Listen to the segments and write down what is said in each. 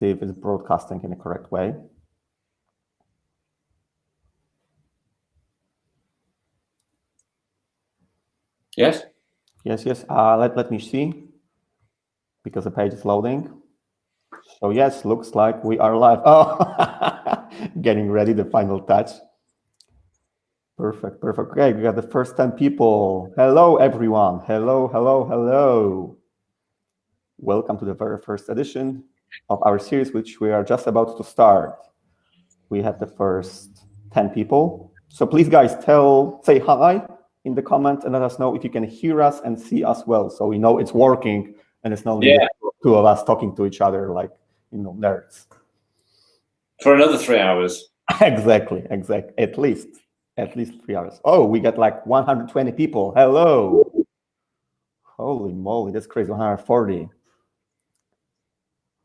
See if it's broadcasting in the correct way. Yes. Yes. Let me see, because the page is loading. So yes, looks like we are live. Oh, getting ready, the final touch. Perfect. Okay, we got the first 10 people. Hello, everyone. Hello. Welcome to the very first edition of our series, which we are just about to start. We have the first 10 people. So please, guys, say hi in the comments and let us know if you can hear us and see us well, so we know it's working and it's not only the two of us talking to each other like, nerds. For another 3 hours. Exactly. At least 3 hours. Oh, we got like 120 people. Hello. Holy moly, that's crazy. 140.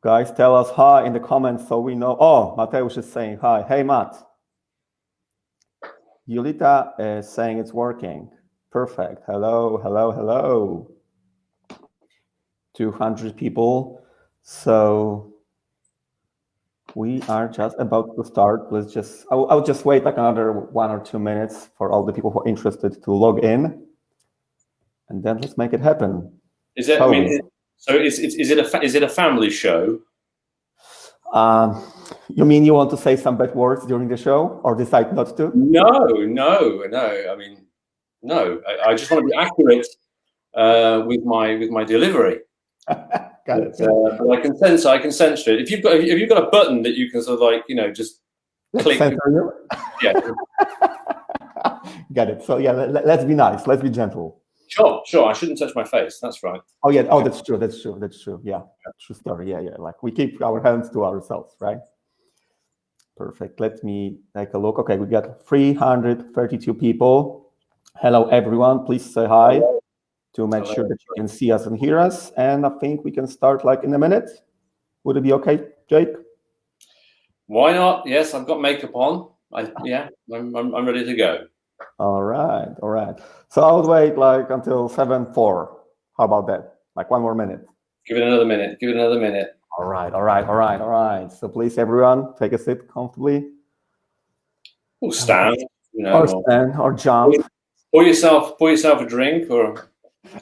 Guys, tell us hi in the comments so we know. Oh, Mateusz is saying hi. Hey, Matt. Julita is saying it's working. Perfect. Hello. 200 people. So we are just about to start. I'll just wait like another 1 or 2 minutes for all the people who are interested to log in, and then let's make it happen. Is it? Is it a family show? You mean you want to say some bad words during the show, or decide not to? No. I mean, no. I just want to be accurate with my delivery. Got it. But I can censor it. If you've got a button that you can sort of just click. Yeah. Got it. So yeah, let's be nice. Let's be gentle. Sure. I shouldn't touch my face. That's right. Oh yeah. Oh, that's true. Yeah. True story. Yeah. Like we keep our hands to ourselves, right? Perfect. Let me take a look. Okay, we got 332 people. Hello, everyone. Please say hi to make sure that you can see us and hear us. And I think we can start like in a minute. Would it be okay, Jake? Why not? Yes, I've got makeup on. I'm ready to go. All right. So I'll wait like until 7:04. How about that? Like 1 more minute. Give it another minute. All right. So please, everyone, take a seat comfortably. Or stand, or stand, or jump. Pour yourself a drink, or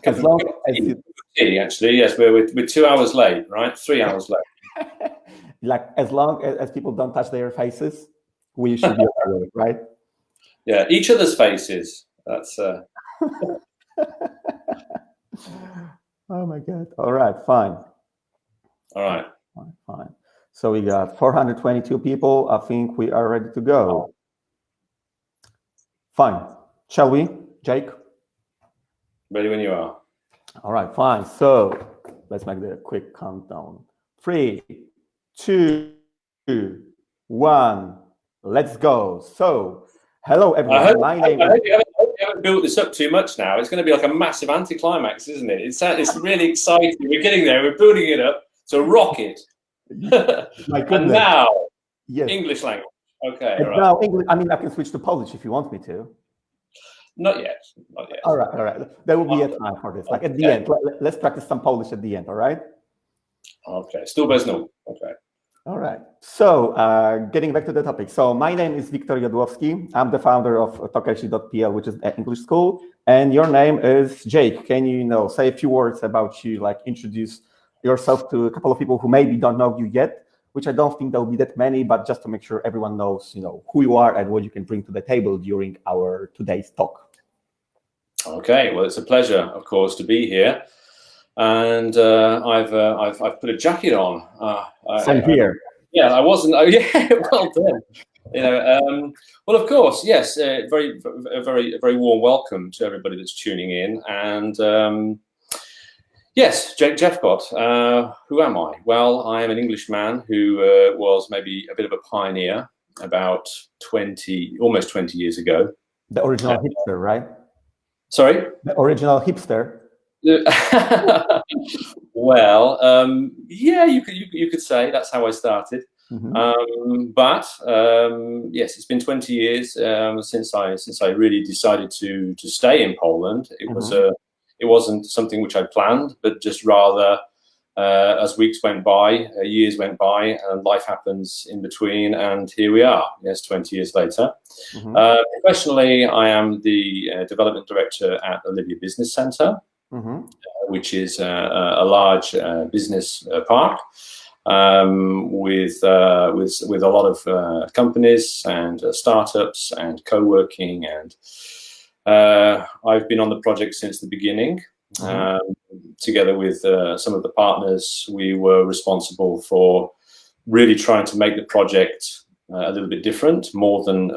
as long as tea. Actually, yes, we're 2 hours late, right? 3 hours late. Like as long as people don't touch their faces, we should be okay, right? Yeah, each other's faces. That's. Oh my God! All right, fine. All right. Fine. So we got 422 people. I think we are ready to go. Fine. Shall we, Jake? Ready when you are. All right, fine. So let's make the quick countdown. 3, 2, 1. Let's go. So, hello everyone. I hope you haven't built this up too much now. It's going to be like a massive anticlimax, isn't it? It's really exciting. We're getting there. We're building it up. It's a rocket. My goodness. And now, yes. English language. Okay. And now English. I mean, I can switch to Polish if you want me to. Not yet. All right. There will be a time for this. Like at the end. Let's practice some Polish at the end. All right. Okay. Still bez nóg. Okay. All right. So getting back to the topic. So my name is Wiktor Jodłowski. I'm the founder of Talkersi.pl, which is an English school. And your name is Jake. Can you say a few words about you, like introduce yourself to a couple of people who maybe don't know you yet, which I don't think there will be that many, but just to make sure everyone knows, who you are and what you can bring to the table during our today's talk. Okay, well, it's a pleasure, of course, to be here, and I've put a jacket on. Same here. I wasn't. Oh, yeah, well done. Well, of course, yes. Very warm welcome to everybody that's tuning in, and. Yes, Jake Jephcott. Who am I? Well, I am an Englishman who was maybe a bit of a pioneer about almost 20 years ago. The original hipster, right? Sorry? The original hipster. Well, yeah, you could say that's how I started. Mm-hmm. But yes, it's been 20 years since I really decided to stay in Poland. It was It wasn't something which I planned, but just rather as weeks went by, years went by, and life happens in between, and here we are, yes, 20 years later. Professionally, I am the development director at Olivia Business Centre, which is a large business park with a lot of companies and startups and co-working, and I've been on the project since the beginning. Together with some of the partners, we were responsible for really trying to make the project a little bit different, more than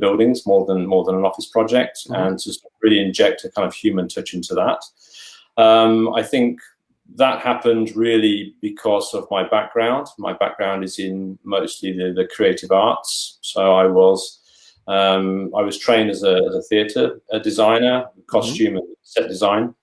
buildings, more than an office project, and to really inject a kind of human touch into that. I think that happened really because of my background. My background is in mostly the creative arts, so I was trained as a theatre designer, costume and set design.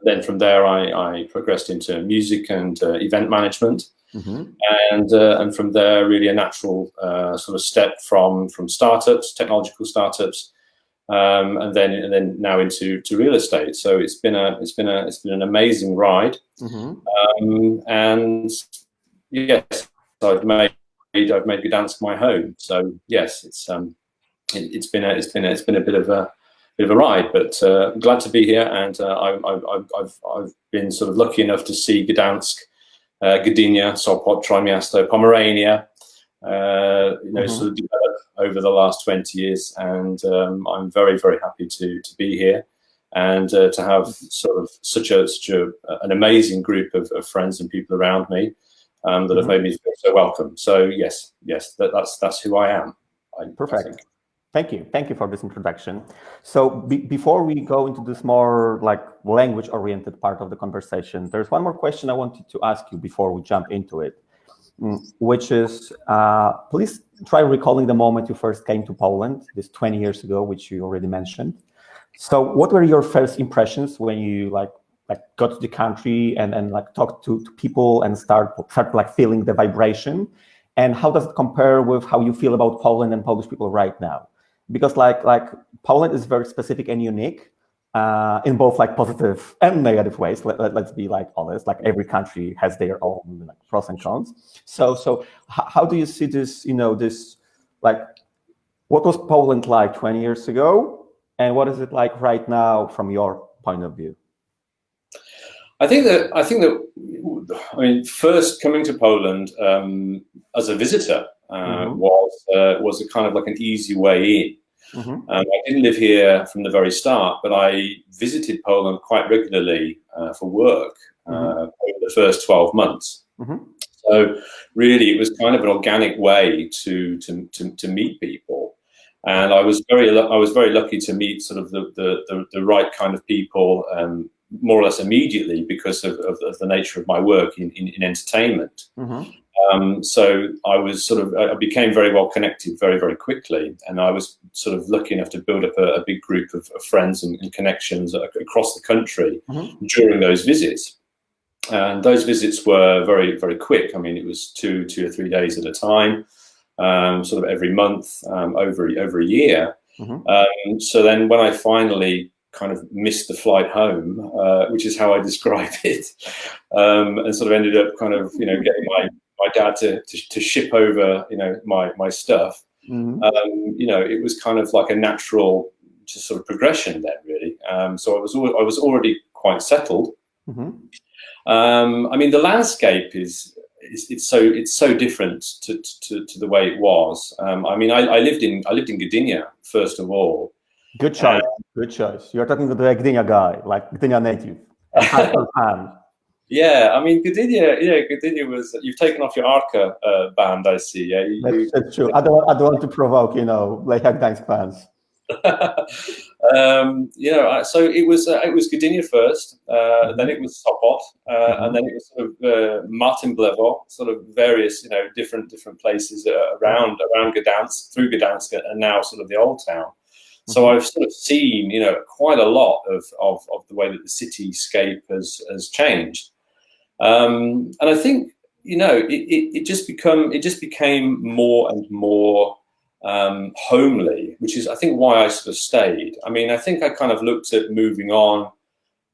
Then from there, I progressed into music and event management, and from there, really a natural sort of step from startups, technological startups, and then now into real estate. So it's been an amazing ride, and yes, I've made Gdansk my home. So yes, it's been a bit of a ride, but glad to be here, and I've been sort of lucky enough to see Gdansk, Gdynia, Sopot, Trójmiasto, Pomerania, sort of develop over the last 20 years, and I'm very, very happy to be here and to have sort of such an amazing group of friends and people around me that have made me feel so welcome. So yes, that's who I am. Perfect. Thank you for this introduction. So before we go into this more like language-oriented part of the conversation, there's one more question I wanted to ask you before we jump into it, which is, please try recalling the moment you first came to Poland, this 20 years ago, which you already mentioned. So what were your first impressions when you like got to the country and like talked to people and start like feeling the vibration? And how does it compare with how you feel about Poland and Polish people right now? Because like Poland is very specific and unique in both like positive and negative ways. Let's be like honest. Like every country has their own like pros and cons. So how do you see this? This like what was Poland like 20 years ago, and what is it like right now from your point of view? I think that first coming to Poland as a visitor was a kind of like an easy way in. I didn't live here from the very start, but I visited Poland quite regularly for work over the first 12 months. So really, it was kind of an organic way to meet people, and I was very lucky to meet sort of the right kind of people. More or less immediately because of the nature of my work in entertainment. So I became very well connected very, very quickly. And I was sort of lucky enough to build up a big group of friends and connections across the country during those visits. And those visits were very, very quick. I mean, it was two or 3 days at a time, sort of every month, over a year. So then when I finally kind of missed the flight home, which is how I describe it, and sort of ended up kind of getting my dad to ship over my stuff. It was kind of like a natural just sort of progression then, really. So I was already quite settled. I mean, the landscape it's so different to the way it was. I mean, I lived in Gdynia first of all. Good choice. Good choice. You're talking to the Gdynia guy, like Gdynia native. Yeah, I mean Gdynia was. You've taken off your Arca band, I see. Yeah, that's true. I don't want to provoke, like Gdańsk fans. So it was Gdynia first, then it was Sopot, and then it was sort of Martinblewo, sort of various different places around Gdansk, through Gdansk, and now sort of the old town. So I've sort of seen, quite a lot of the way that the cityscape has changed, and I think it just became more and more homely, which is I think why I sort of stayed. I mean, I think I kind of looked at moving on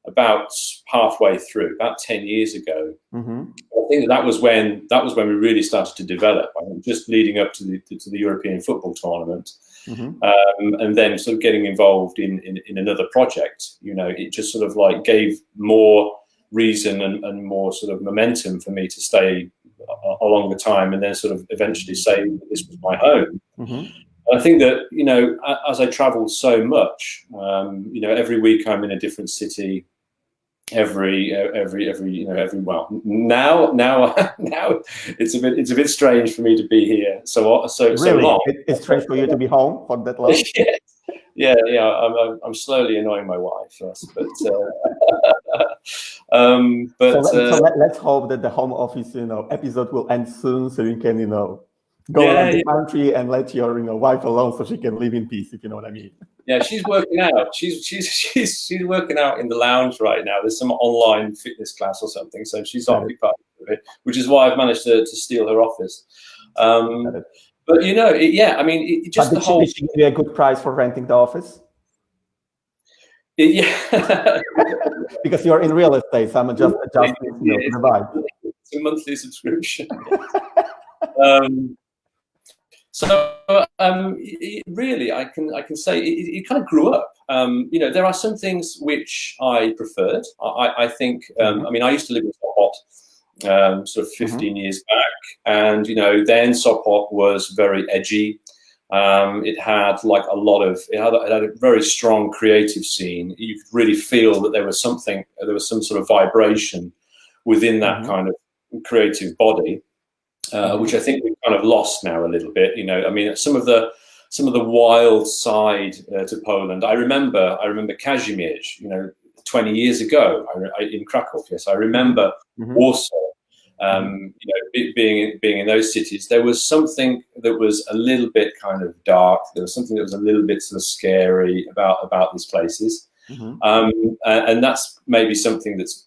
about halfway through, about 10 years ago. Mm-hmm. I think that was when we really started to develop. I think just leading up to the European football tournament, and then sort of getting involved in another project. It just sort of like gave more reason and more sort of momentum for me to stay a longer time, and then sort of eventually say that this was my home. Mm-hmm. I think that as I traveled so much, every week I'm in a different city. Every well, now it's a bit strange for me to be here so really? long. It's strange for you to be home for that long. yeah. I'm slowly annoying my wife, yes, but so let's hope that the home office episode will end soon, so you can go around the country and let your wife alone, so she can live in peace, if you know what I mean. Yeah, she's working out. She's working out in the lounge right now. There's some online fitness class or something, so she's occupied with it, which is why I've managed to steal her office. But I mean, just the whole. Did she give you a good price for renting the office? Yeah, because you're in real estate, so I'm just adjusting the vibe. It's a monthly subscription. Really, I can say it kind of grew up. There are some things which I preferred. I think. I mean, I used to live in Sopot, sort of 15 years back, and then Sopot was very edgy. It had like it had a very strong creative scene. You could really feel that there was some sort of vibration within that kind of creative body. Which I think we've kind of lost now a little bit. I mean, some of the wild side to Poland. I remember Kazimierz, 20 years ago in Krakow. Yes, I remember Warsaw. Being in those cities, there was something that was a little bit kind of dark. There was something that was a little bit sort of scary about these places. And that's maybe something that's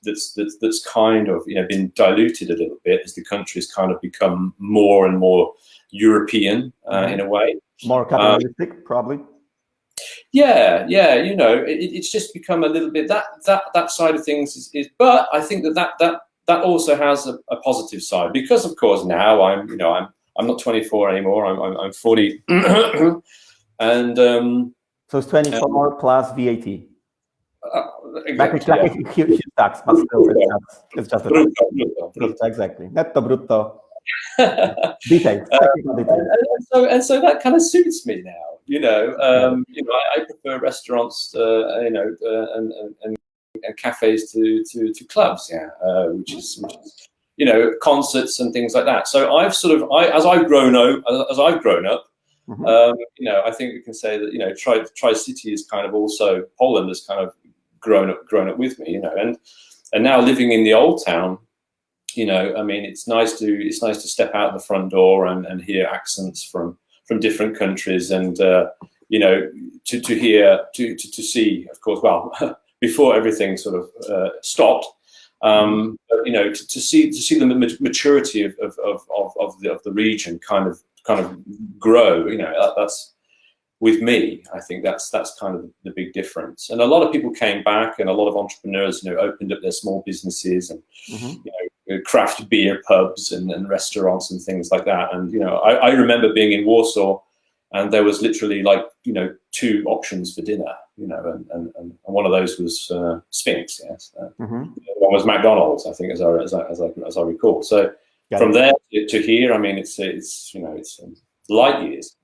kind of been diluted a little bit as the country's kind of become more and more European in a way, more capitalistic, probably. Yeah. It's just become a little bit that side of things is. But I think that also has a positive side, because of course now I'm not 24 anymore. I'm 40, and so it's 24 plus VAT. Exactly, like a huge tax, but still it's just a brutto. Exactly, netto brutto. Details, technical details. And so that kind of suits me now. I prefer restaurants, and cafes to clubs, which is concerts and things like that. So I've as I've grown up. I think we can say that Tri-City is kind of also, Poland has kind of grown up with me, and now living in the old town, I mean, it's nice to step out the front door and hear accents from different countries, and to see, of course, well, before everything sort of stopped, to see the maturity of the region kind of grow. That's, with me, I think that's kind of the big difference. And a lot of people came back, and a lot of entrepreneurs, opened up their small businesses and craft beer pubs and restaurants and things like that. And I remember being in Warsaw, and there was literally like 2 options for dinner. And one of those was Sphinx. Yes, one was McDonald's, I think, as I recall. So from there to here, I mean, it's light years.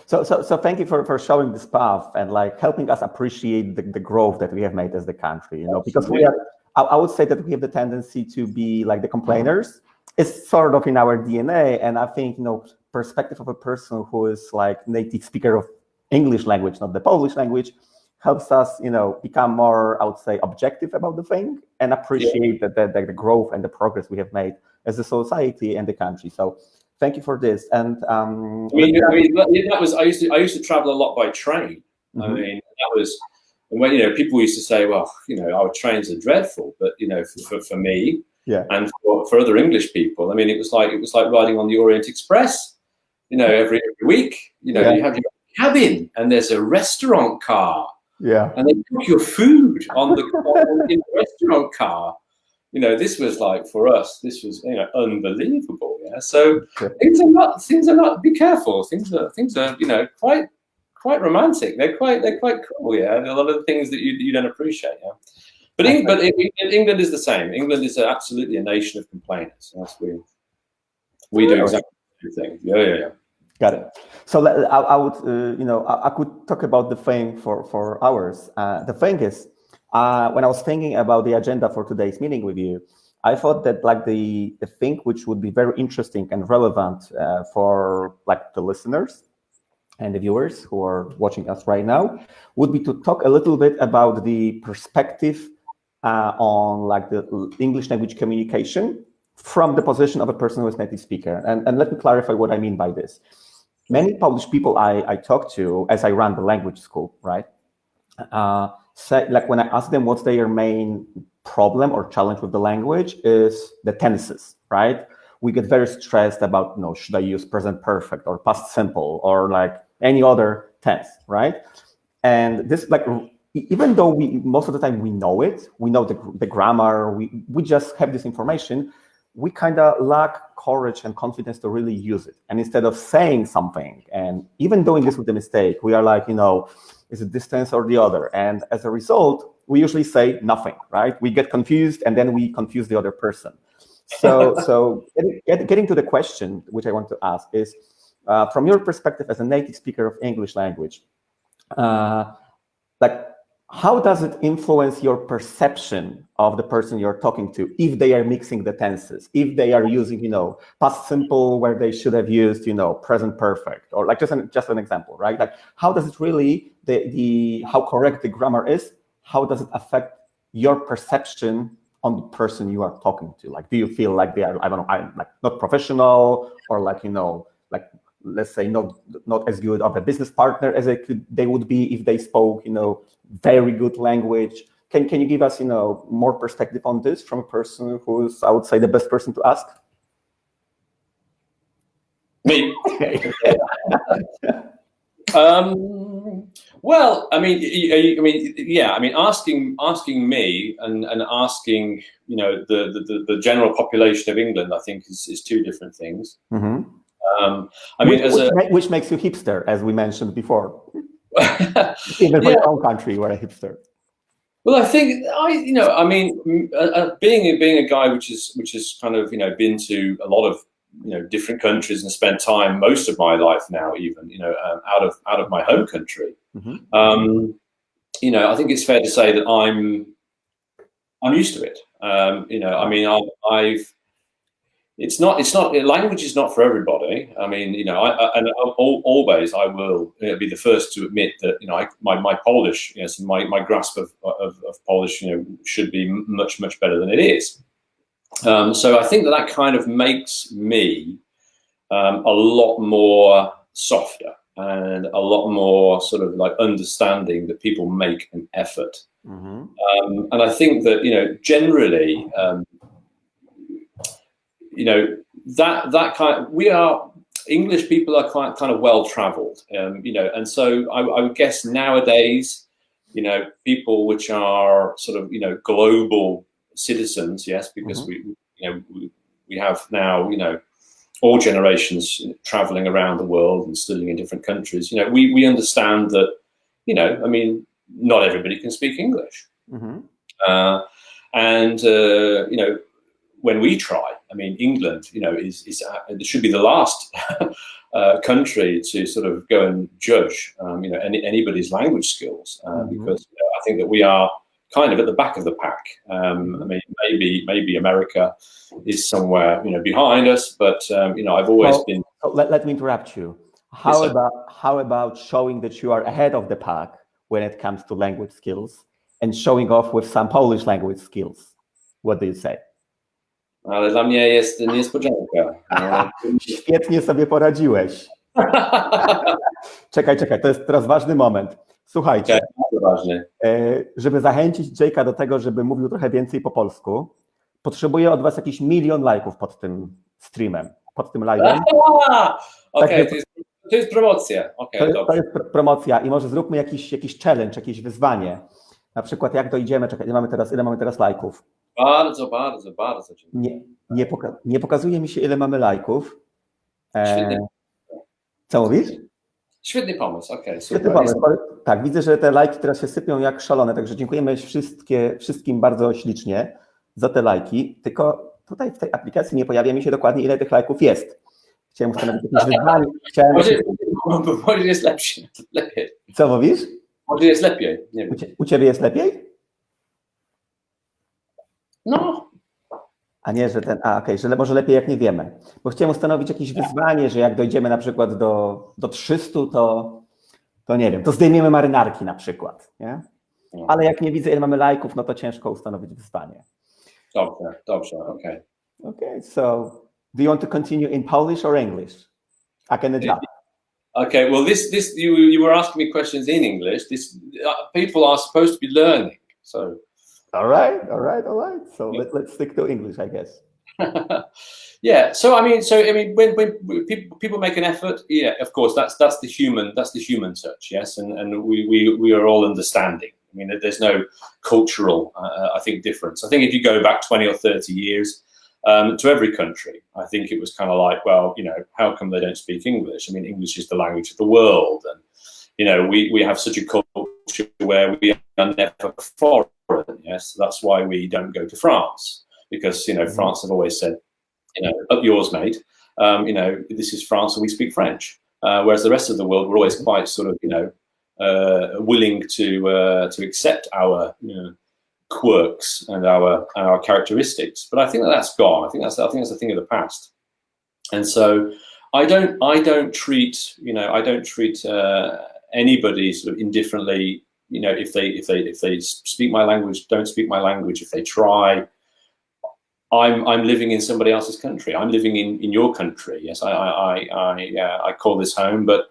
So thank you for showing this path and like helping us appreciate the growth that we have made as the country, because I would say that we have the tendency to be like the complainers. It's sort of in our DNA, and I think perspective of a person who is like native speaker of English language, not the Polish language, helps us become more, I would say, objective about the thing and appreciate the growth and the progress we have made as a society and the country. So thank you for this. And that was I used to travel a lot by train. I mean, that was when people used to say, well, our trains are dreadful, but for me and for other English people, I mean, it was like riding on the Orient Express. Every week, you have your cabin and there's a restaurant car. Yeah. And they cook your food in the restaurant car. You know, this was like, for us, this was, you know, unbelievable. Yeah. So things are not, be careful. Things are, you know, quite romantic. They're quite cool. Yeah. And a lot of the things that you don't appreciate. Yeah. But England is the same. England is absolutely a nation of complainers. That's we do exactly the same thing. Yeah. Got it. So I would, you know, I could talk about the thing for hours. The thing is, when I was thinking about the agenda for today's meeting with you, I thought that like the thing which would be very interesting and relevant for like the listeners and the viewers who are watching us right now would be to talk a little bit about the perspective on like the English language communication from the position of a person who is native speaker. And let me clarify what I mean by this. Many Polish people I talk to as I run the language school, right? Say, like when I ask them what's their main problem or challenge with the language is the tenses, right? We get very stressed about, you know, should I use present perfect or past simple or like any other tense, right? And this, like, even though most of the time we know it, we know the grammar, we just have this information, we kind of lack courage and confidence to really use it. And instead of saying something, and even doing this with a mistake, we are like, you know, is it this tense or the other? And as a result, we usually say nothing, right? We get confused and then we confuse the other person. So getting to the question, which I want to ask is, from your perspective as a native speaker of English language, like, how does it influence your perception of the person you're talking to if they are mixing the tenses, if they are using, you know, past simple where they should have used, you know, present perfect, or like just an example, right? Like, how does it really, how correct the grammar is, how does it affect your perception on the person you are talking to? Like, do you feel like they are, I don't know, like not professional, or like, you know, like, let's say not as good of a business partner as they would be if they spoke, you know, very good language? Can you give us, you know, more perspective on this from a person who's, I would say, the best person to ask? Me. Well, I mean, yeah. I mean, asking me and asking, you know, the general population of England, I think is two different things. Mm-hmm. I mean, which makes you hipster, as we mentioned before. Even for your own country, we're a hipster. Well, I think you know, I mean, being a guy which is kind of, you know, been to a lot of, you know, different countries and spent time most of my life now, even, you know, out of my home country. Mm-hmm. You know, I think it's fair to say that I'm used to it. You know, I mean, it's not language is not for everybody. I mean, you know, always I will, you know, be the first to admit that, you know, my Polish, you know, so my grasp of Polish, you know, should be much better than it is. So I think that kind of makes me a lot more softer and a lot more sort of like understanding that people make an effort. Mm-hmm. And I think that, you know, generally, you know, that kind of, English people are quite kind of well traveled, you know, and so I would guess nowadays, you know, people which are sort of, you know, global citizens, yes, because mm-hmm. we have now, you know, all generations traveling around the world and studying in different countries. You know, we understand that, you know, I mean, not everybody can speak English, mm-hmm. And you know, when we try, I mean, England, you know, it should be the last country to sort of go and judge, you know, anybody's language skills, mm-hmm. because, you know, I think that we are kind of at the back of the pack. I mean, maybe America is somewhere, you know, behind us, but you know, I've always been. Let me interrupt you. How about showing that you are ahead of the pack when it comes to language skills, and showing off with some Polish language skills? What do you say? Ale dla mnie jest niespodzianka. Świetnie sobie poradziłeś. Czekaj, to jest teraz ważny moment. Słuchajcie, żeby zachęcić Jake'a do tego, żeby mówił trochę więcej po polsku, potrzebuję od was jakiś 1 000 000 lajków pod tym streamem, pod tym live'em. Okej, to jest To jest promocja. Okay, to jest promocja i może zróbmy jakiś challenge, jakieś wyzwanie. Na przykład jak dojdziemy, czekaj, ile mamy teraz lajków? Bardzo dziękuję. Nie pokazuje mi się, ile mamy lajków. Świetny. Co mówisz? Świetny pomysł, okej. Świetny pomysł. Tak, widzę, że te lajki teraz się sypią jak szalone, także dziękujemy wszystkim bardzo ślicznie za te lajki, tylko tutaj w tej aplikacji nie pojawia mi się dokładnie, ile tych lajków jest. Chciałem ustanowić jakieś wyzwanie. Może jest lepiej. Co mówisz? Może jest lepiej. Nie wiem. U ciebie jest lepiej? No. A nie, że okej, że może lepiej jak nie wiemy. Bo chciałem ustanowić jakieś wyzwanie, że jak dojdziemy na przykład do 300, to nie wiem, to zdejmiemy marynarki na przykład, nie? Ale jak nie widzę, ile mamy lajków, no to ciężko ustanowić wyzwanie. Dobrze, okej. Okay, so do you want to continue in Polish or English? I can adjust. Okay, well, this you were asking me questions in English. People are supposed to be learning, so. All right. So let's stick to English, I guess. Yeah. So I mean, when people make an effort, yeah, of course, that's the human touch, yes, and we are all understanding. I mean, there's no cultural, I think, difference. I think if you go back 20 or 30 years to every country, I think it was kind of like, well, how come they don't speak English? I mean, English is the language of the world, and we have such a culture where we are never foreign. Yes, that's why we don't go to France, because France have always said, up yours, mate. This is France, and we speak French. Whereas the rest of the world, we're always quite sort of willing to accept our quirks and our characteristics. But I think that's gone. I think that's a thing of the past. And so I don't treat anybody sort of indifferently. If they speak my language, don't speak my language. If they try, I'm living in somebody else's country. I'm living in your country. Yes, I call this home. But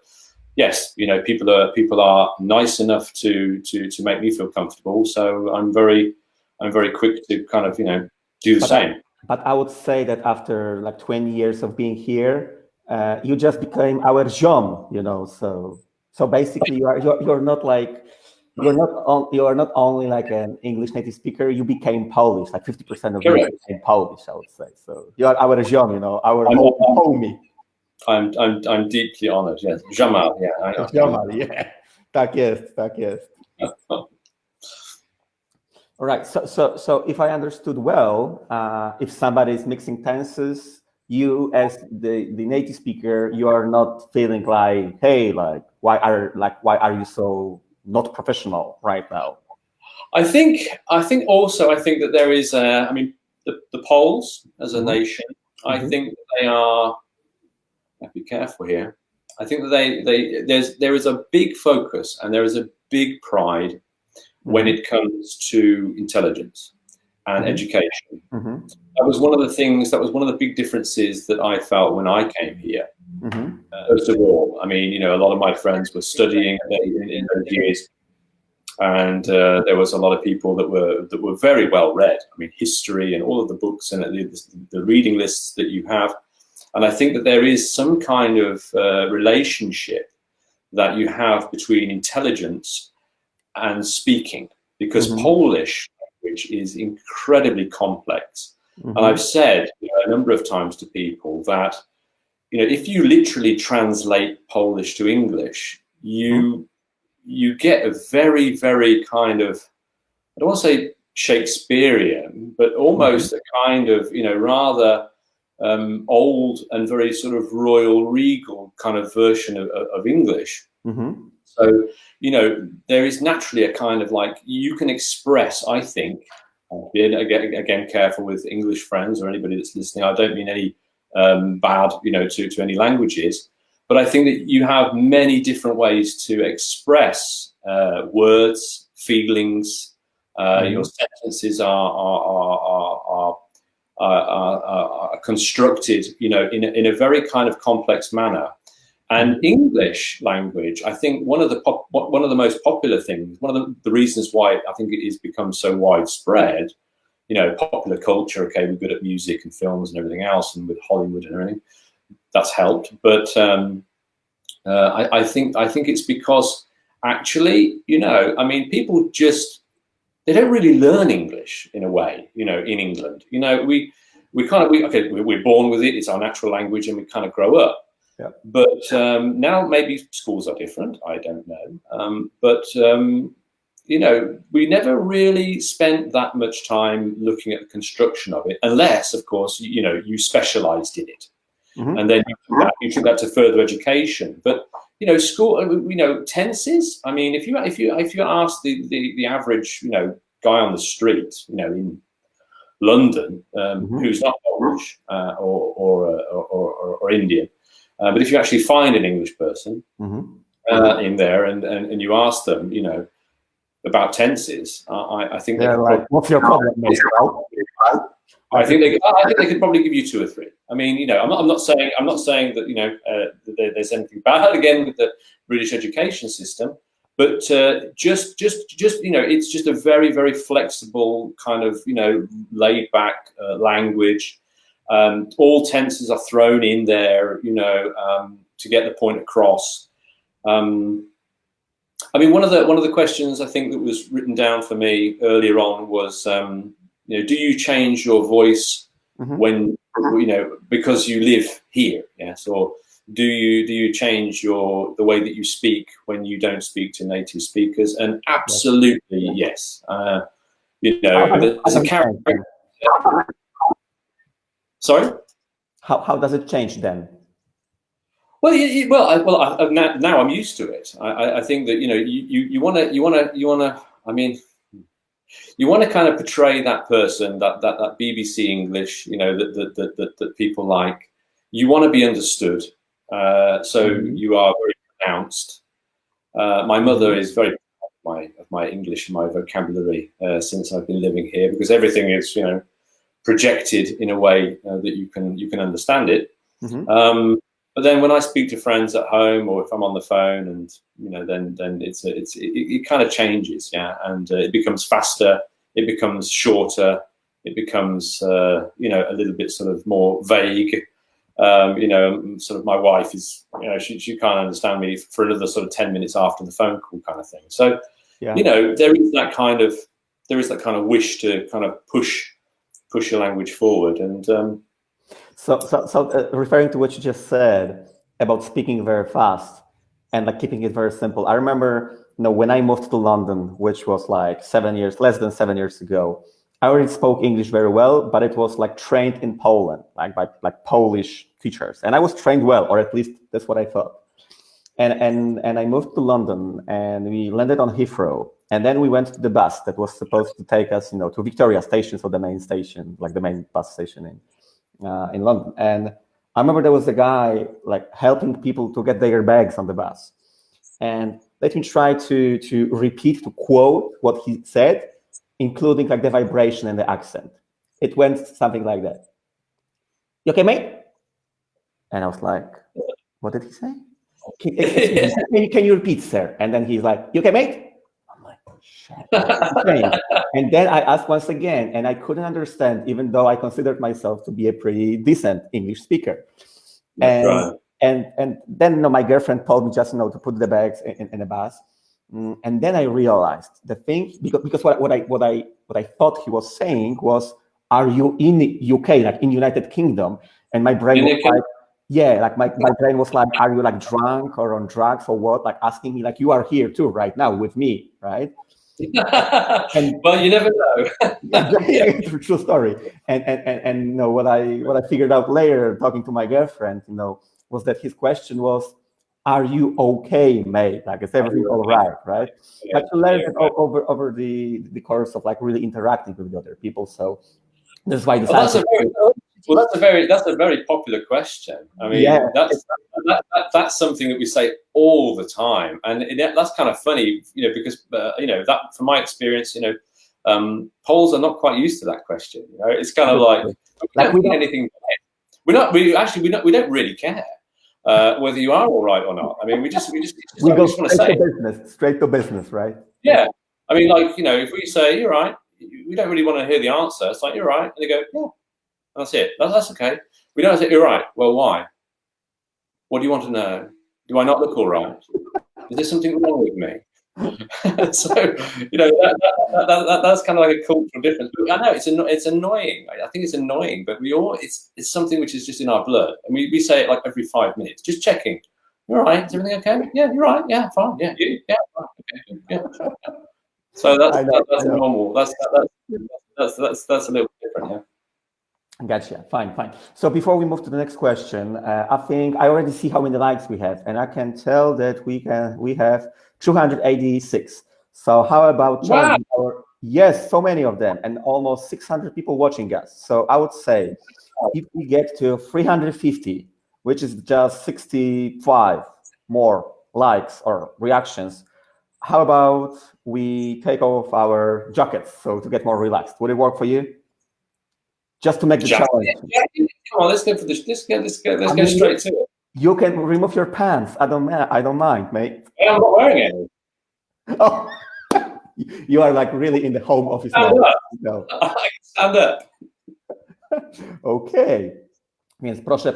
yes, people are nice enough to make me feel comfortable. So I'm very quick to kind of do the same. But I would say that after like 20 years of being here, you just became our ziom. So basically you're not like. You are not only like an English native speaker, you became Polish, like 50% of you became Polish, I would say. So you are our ziom, our homie. I'm deeply honored, yes. Jamal, yeah. Jamal, yeah. Tak jest. All right, so if I understood well, if somebody is mixing tenses, you as the native speaker, you are not feeling like, hey, like why are you so not professional right now? I think that there is the Poles as a nation, I think they are, be careful here, I think that there is a big focus and there is a big pride when it comes to intelligence and education. That was one of the big differences that I felt when I came here. First of all, I mean, a lot of my friends were studying in those years, and there was a lot of people that were very well read. I mean, history and all of the books and the reading lists that you have. And I think that there is some kind of relationship that you have between intelligence and speaking, because Polish language is incredibly complex. And I've said a number of times to people that, if you literally translate Polish to English, you get a very, very kind of, I don't want to say Shakespearean, but almost a kind of, rather old and very sort of royal, regal kind of version of English. So, there is naturally a kind of like, you can express, I think, again, careful with English friends or anybody that's listening, I don't mean any bad, to any languages, but I think that you have many different ways to express words, feelings. Your sentences are constructed, in a very kind of complex manner. And English language, I think one of the most popular things, one of the reasons why I think it has become so widespread, popular culture, okay, we're good at music and films and everything else, and with Hollywood and everything, that's helped. But I think it's because actually, I mean, people they don't really learn English in a way, in England. We're born with it. It's our natural language, and we kind of grow up. Yeah. But now maybe schools are different. I don't know. We never really spent that much time looking at the construction of it, unless, of course, you specialised in it, and then you took that to further education. But school, tenses. I mean, if you ask the average, guy on the street, in London, who's not Polish or Indian, but if you actually find an English person in there and you ask them, about tenses, I think they're like, what's your problem, mate? I think they could probably give you 2 or 3. I mean, I'm not saying that there's anything bad again with the British education system, but just it's just a very, very flexible kind of laid back language. All tenses are thrown in there, to get the point across. I mean, one of the questions I think that was written down for me earlier on was, do you change your voice when because you live here? Yes, or do you change the way that you speak when you don't speak to native speakers? And absolutely yes. There's a character. Sorry. How does it change then? Well, now I'm used to it. I think that you want to. I mean, you want to kind of portray that person, that BBC English, that people like. You want to be understood, so you are very pronounced. My mother is very proud of my English and my vocabulary since I've been living here, because everything is projected in a way that you can understand it. But then when I speak to friends at home, or if I'm on the phone, and then it kind of changes, and it becomes faster, it becomes shorter, it becomes a little bit sort of more vague. Sort of my wife is, she can't understand me for another sort of 10 minutes after the phone call, kind of thing. So there is that kind of wish to kind of push your language forward, and. So referring to what you just said about speaking very fast and like keeping it very simple. I remember, when I moved to London, which was like less than 7 years ago, I already spoke English very well, but it was like trained in Poland, like by Polish teachers. And I was trained well, or at least that's what I thought. And I moved to London, and we landed on Heathrow. And then we went to the bus that was supposed to take us, to Victoria Station, so the main station, like the main bus station in London. And I remember there was a guy like helping people to get their bags on the bus, and let me try to repeat, to quote what he said, including like the vibration and the accent. It went something like that. "You okay, mate?" And I was like, "What did he say? Can you repeat, sir?" And then he's like, "You okay, mate?" I'm like, "Shit." And then I asked once again, and I couldn't understand, even though I considered myself to be a pretty decent English speaker. And then my girlfriend told me just to put the bags in a bus. And then I realized the thing, because what I thought he was saying was, "Are you in UK, like in United Kingdom?" And my brain was like, yeah, like my brain was like, "Are you like drunk or on drugs or what?" Like asking me like, "You are here too right now with me, right?" And well, you never know. It's a true story. And what I figured out later, talking to my girlfriend, was that his question was, "Are you okay, mate? Like, is everything all right?" Right? Yeah, but you learn it over the course of like really interacting with the other people. So that's why that's a very popular question. I mean, that's something that we say all the time, and that's kind of funny, because that, from my experience, Poles are not quite used to that question. It's kind of like we don't mean anything. We don't really care whether you are all right or not. I mean, we just go straight to business, right? Yeah, I mean, like, if we say "You're right," we don't really want to hear the answer. It's like, "You're right," and they go, "Yeah." That's it. That's okay. We don't say "You're right." Well, why? What do you want to know? Do I not look all right? Is there something wrong with me? So, that's kind of like a cultural difference. But I know it's annoying. I think it's annoying, but it's something which is just in our blood, and we say it like every 5 minutes, just checking. You're all right. Is everything okay? Yeah, you're right. Yeah, fine. Yeah, you. Yeah, fine. Okay. Yeah. So that's normal. That's a little different. Yeah. Gotcha. Fine. So before we move to the next question, I think I already see how many likes we have, and I can tell that we have 286. So how about yes, so many of them, and almost 600 people watching us. So I would say if we get to 350, which is just 65 more likes or reactions, how about we take off our jackets so to get more relaxed? Would it work for you? Just to make the challenge. Come on, let's go for this. Let's go straight to it. You can remove your pants. I don't mind, mate. I'm not wearing any. Oh, you are like really in the home office stand now. Up. No. Stand up. Okej. Więc proszę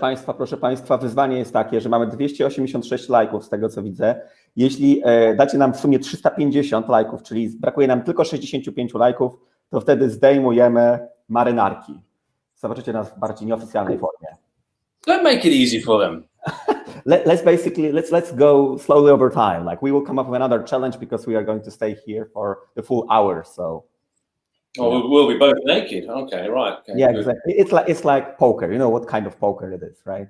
Państwa, wyzwanie jest takie, że mamy 286 lajków z tego, co widzę. Jeśli dacie nam w sumie 350 lajków, czyli brakuje nam tylko 65 lajków, to wtedy zdejmujemy marynarki. Zobaczycie nas w bardziej nieoficjalnej formie. Don't make it easy for them. Let's go slowly over time. Like we will come up with another challenge because we are going to stay here for the full hour. So. Oh, we'll be both naked. Okay, right. Okay, yeah, good. exactly. It's like poker. You know what kind of poker it is, right?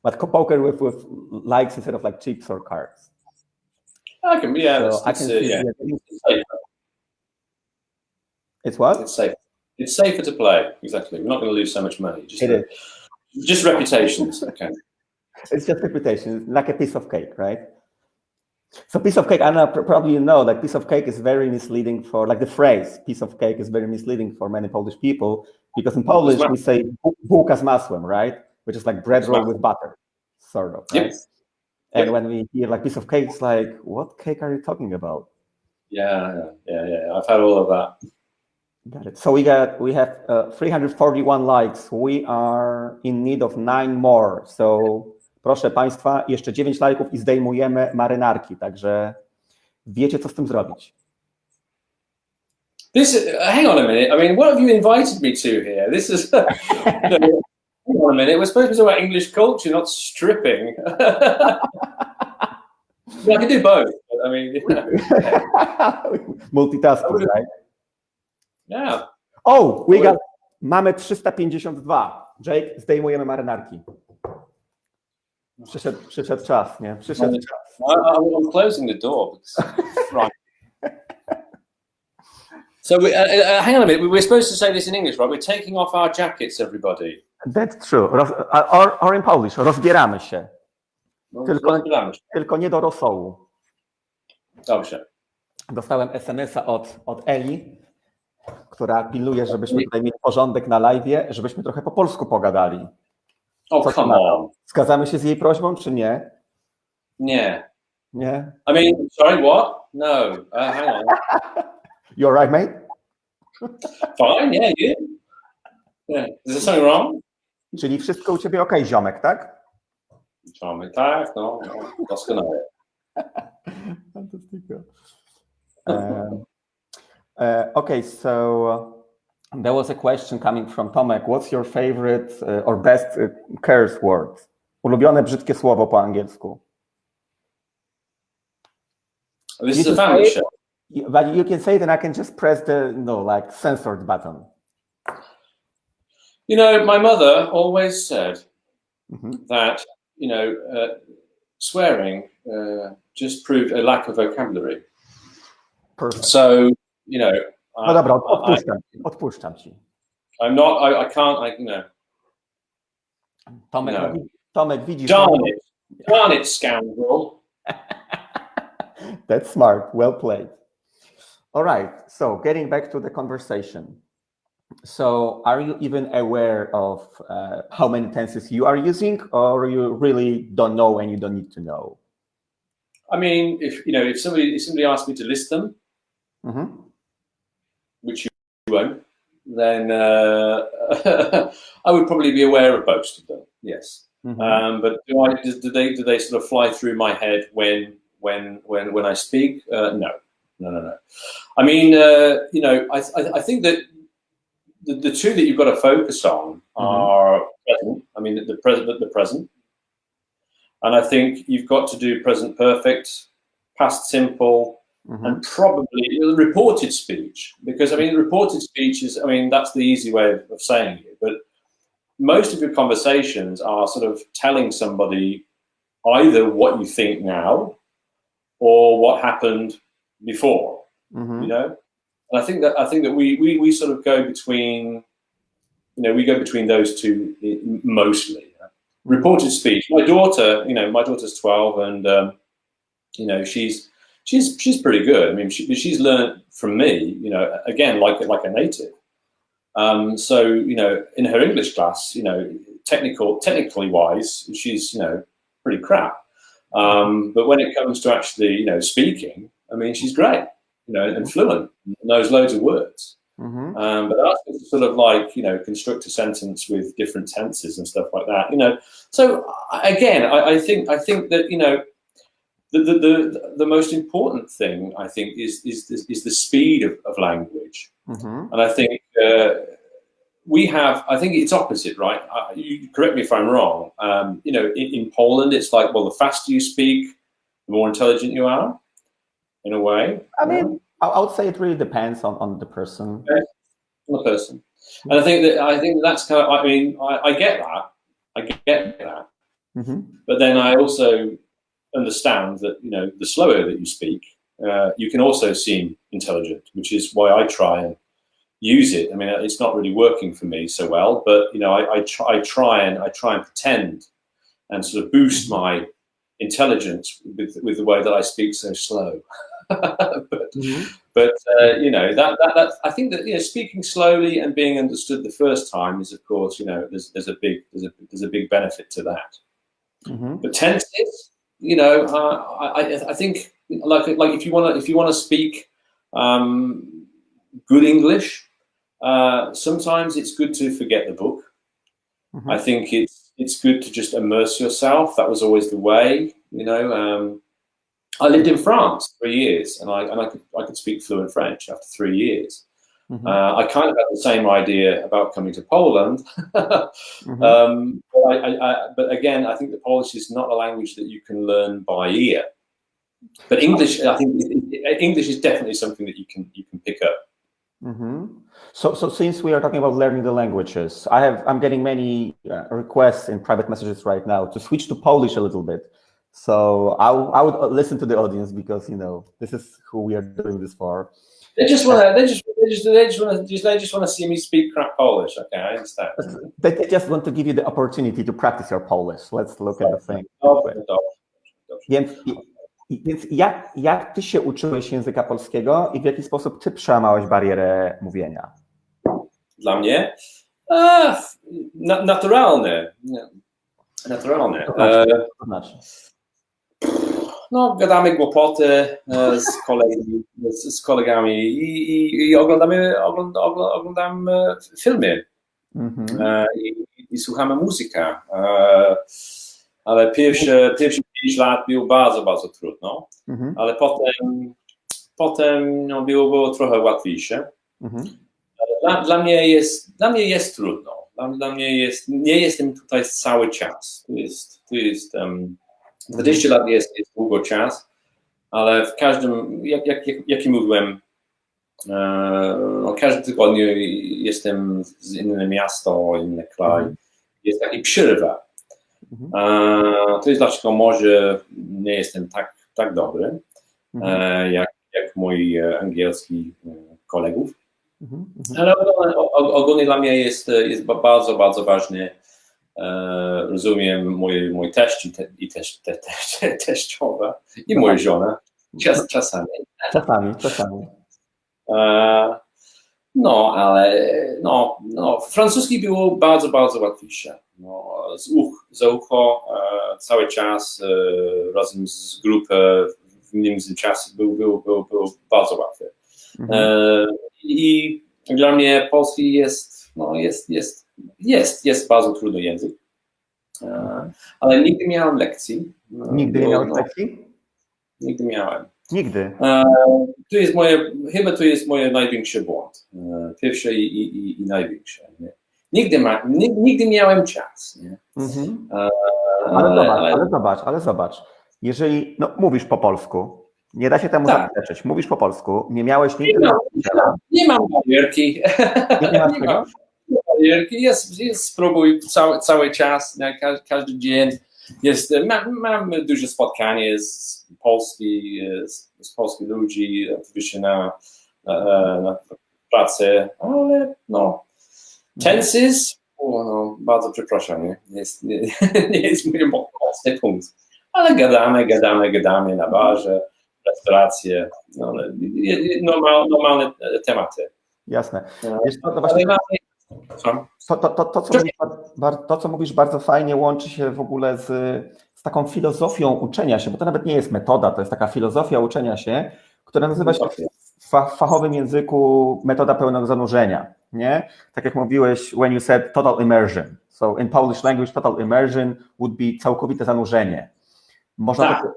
But poker with likes instead of like chips or cards. I can. Yeah, so I can see. Yeah. It's what? It's safe. It's safer to play. Exactly. We're not going to lose so much money. Just reputations. Okay. It's just reputation, like a piece of cake, right? So piece of cake, I know probably you know, like piece of cake is very misleading for, like the phrase piece of cake is very misleading for many Polish people, because in Polish we say bułka z masłem, right? Which is like bread roll with butter, sort of, right? Yes. And when we hear like piece of cake, it's like, what cake are you talking about? Yeah. I've had all of that. Got it. So we have 341 likes. We are in need of 9 more. So proszę Państwa, jeszcze 9 lajków i zdejmujemy marynarki. Także wiecie, co z tym zrobić. Hang on a minute. I mean, what have you invited me to here? This is. Hang on a minute. We're supposed to be talking about English culture, not stripping. I can do both. But I mean, multitasking, right? Yeah. Oh, mamy 352. Jake, zdejmujemy marynarki. Przyszedł czas, nie? Przyszedł czas. I'm closing the door. Right. So hang on a minute. We're supposed to say this in English, right? We're taking off our jackets, everybody. That's true. Or in Polish. Rozbieramy się. Tylko nie do rosołu. Dobrze. Dostałem SMS-a od Eli, która pilnuje, żebyśmy tutaj mieli porządek na live'ie, żebyśmy trochę po polsku pogadali. Oh, come on. Zgadzamy się z jej prośbą, czy nie? Nie. Nie? I mean, sorry, what? No. Hang on. You all right, mate? Fine, yeah, you? Yeah. Is there something wrong? Czyli wszystko u ciebie okej, ziomek, tak? Ziomek, tak, no. Doskonale. Fantastyko. Okay, so there was a question coming from Tomek. What's your favorite or best curse word? Ulubione brzydkie słowo po angielsku. This is a family show. But you can say it and I can just press the censored button. You know, my mother always said that, swearing just proved a lack of vocabulary. Perfect. So, no dobra, odpuszczam ci. I'm not, I can't, Tomek, widzisz. Darn it, scoundrel. That's smart, well played. All right, so getting back to the conversation. So are you even aware of how many tenses you are using, or you really don't know and you don't need to know? I mean, if somebody asked me to list them, which you won't, then I would probably be aware of most of them. Yes. But do they sort of fly through my head when I speak? No. I mean, I think that the two that you've got to focus on are present. I mean, the present. And I think you've got to do present perfect, past simple, and probably reported speech. Because, I mean, reported speech is, I mean, that's the easy way of saying it. But most of your conversations are sort of telling somebody either what you think now or what happened before, you know? And I think that we sort of go between, we go between those two mostly. Reported speech. My daughter's 12, and she's pretty good. I mean, she's learned from me, again, like a native. So in her English class, technically wise, she's pretty crap. But when it comes to actually speaking, I mean, she's great, and fluent, knows loads of words. But that's sort of like construct a sentence with different tenses and stuff like that. So again, I think that the most important thing, I think, is the speed of language. And I think I think it's opposite, right? You correct me if I'm wrong. In Poland, it's like, well, the faster you speak, the more intelligent you are, in a way. I mean, I would say it really depends on the person. Okay. On the person. And I think that's kind of, I mean, I get that. But then I also understand that, the slower that you speak, you can also seem intelligent, which is why I try and use it. I mean, it's not really working for me so well, but I try and pretend and sort of boost my intelligence with the way that I speak so slow. but I think that speaking slowly and being understood the first time is, of course, there's a big benefit to that. But tenses, I think like if you want to speak good English, sometimes it's good to forget the book. I think it's good to just immerse yourself. That was always the way, I lived in France 3 years, and I could speak fluent French after 3 years. I kind of had the same idea about coming to Poland, but again, I think that Polish is not a language that you can learn by ear. But English, I think English is definitely something that you can pick up. So since we are talking about learning the languages, I'm getting many requests in private messages right now to switch to Polish a little bit. So I would listen to the audience, because this is who we are doing this for. They just want to see me speak crap Polish. Okay, I understand. They just want to give you the opportunity to practice your Polish. Let's look at the thing. Więc jak ty się uczyłeś języka polskiego i w jaki sposób ty przełamałeś barierę mówienia? Dla mnie? Naturalne. To znaczy? No, gadamy głupoty z kolegami i oglądamy filmy i słuchamy muzykę. Ale pierwsze 5 lat było bardzo, bardzo trudno, ale potem było trochę łatwiejsze. Dla mnie jest trudno. Nie jestem tutaj cały czas. To jest 20 lat jest długo czas, ale w każdym, jak mówiłem, każdy tygodniu jestem z innym miasto, inny kraj. Jest taki przerwa. To jest dlaczego może nie jestem tak dobry, jak mój angielski kolegów. Ale ogólnie dla mnie jest bardzo, bardzo ważne. Rozumiem mój teść i teściowa i moja żona czasami. Francuski było bardzo, bardzo łatwiejsze. Za ucho cały czas razem z grupą w międzyczasie był bardzo łatwy. I dla mnie polski jest bardzo trudny język. Ale nigdy miałem lekcji. Nigdy nie miałeś lekcji? Nigdy miałem. Nigdy. Chyba to jest moje największy błąd. Pierwsze i największe. Nie? Nigdy miałem czas. Nie? Ale zobacz. Jeżeli mówisz po polsku, nie da się temu zaprzeczyć. Mówisz po polsku, nie miałeś nigdy... Nie mam barierki. Nie mam barierki. Spróbuj cały czas, każdy dzień. Mam duże spotkanie z polskich ludzi, oczywiście na pracę, ale tenses, bardzo przepraszam, nie jest mój mocny punkt, ale gadamy na barze, restauracje, normalne tematy. Jasne. Wiesz, to, co mówisz, bardzo fajnie łączy się w ogóle z taką filozofią uczenia się, bo to nawet nie jest metoda, to jest taka filozofia uczenia się, która nazywa się w fachowym języku metoda pełnego zanurzenia. Nie? Tak jak mówiłeś, when you said total immersion. So in Polish language, total immersion would be całkowite zanurzenie.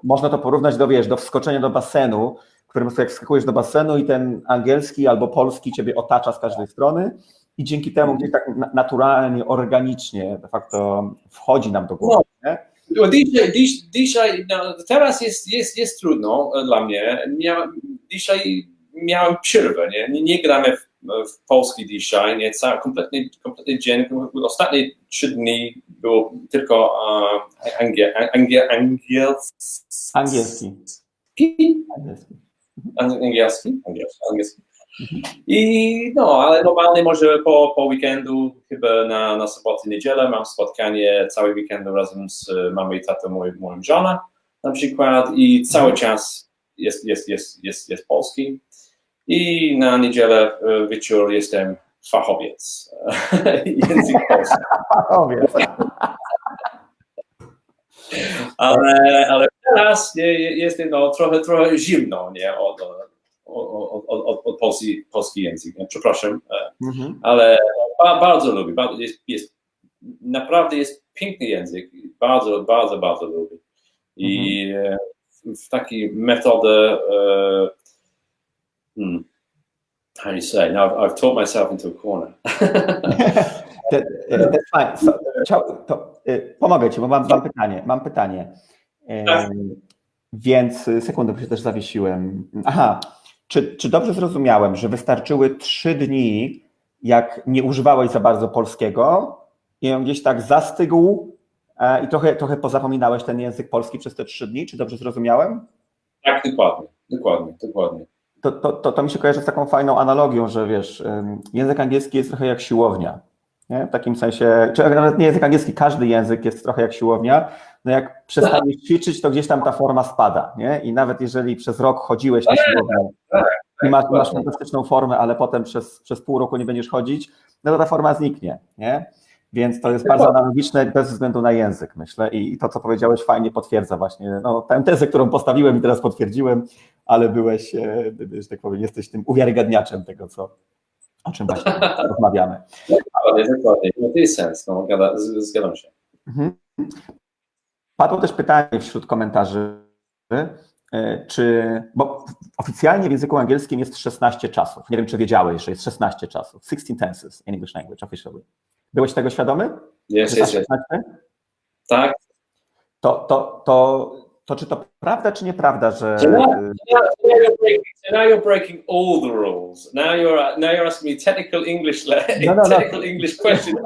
Można to porównać do wskoczenia do basenu, w którym jak wskakujesz do basenu i ten angielski albo polski ciebie otacza z każdej strony i dzięki temu gdzieś tak naturalnie, organicznie de facto wchodzi nam do głowy. Dzisiaj, teraz jest trudno dla mnie. Dzisiaj miałem przerwę, nie gramy w polski dzisiaj, kompletny dzień. Ostatnie 3 dni było tylko angielski. Ale normalnie może po weekendu, chyba na sobotę, niedzielę mam spotkanie cały weekend razem z mamą i tatą moją żoną na przykład i cały czas jest polski i na niedzielę wieczór jestem fachowiec. Język polski. Fachowiec. Ale teraz jest trochę zimno, od polski język. Przepraszam, ale bardzo lubię. Naprawdę jest piękny język. Bardzo lubię. I w takiej metodę how do you say? Now I've talked myself into a corner. That's fine. Pomogę ci, bo mam pytanie. Więc sekundę, bo się też zawiesiłem. Aha, czy dobrze zrozumiałem, że wystarczyły 3 dni, jak nie używałeś za bardzo polskiego i on gdzieś tak zastygł i trochę pozapominałeś ten język polski przez te 3 dni? Czy dobrze zrozumiałem? Tak, dokładnie. To mi się kojarzy z taką fajną analogią, że wiesz, język angielski jest trochę jak siłownia. Nie? W takim sensie, czy nawet nie język angielski, każdy język jest trochę jak siłownia. No jak przestaniesz ćwiczyć, to gdzieś tam ta forma spada. Nie? I nawet jeżeli przez rok chodziłeś na siłownię i masz fantastyczną formę, ale potem przez pół roku nie będziesz chodzić, no to ta forma zniknie. Nie? Więc to jest bardzo analogiczne bez względu na język, myślę. I to, co powiedziałeś, fajnie potwierdza właśnie tę tezę, którą postawiłem i teraz potwierdziłem, ale byłeś, że tak powiem, jesteś tym uwiarygadniaczem tego, o czym właśnie rozmawiamy. Dokładnie. To jest sens, zgadzam się. Padło też pytanie wśród komentarzy, bo oficjalnie w języku angielskim jest 16 czasów. Nie wiem, czy wiedziałeś, że jest 16 czasów. 16 tenses in English language officially. Byłeś tego świadomy? Jest. Tak. To czy to prawda, czy nieprawda, że... Now you're breaking all the rules. Now you're asking me technical English technical English questions.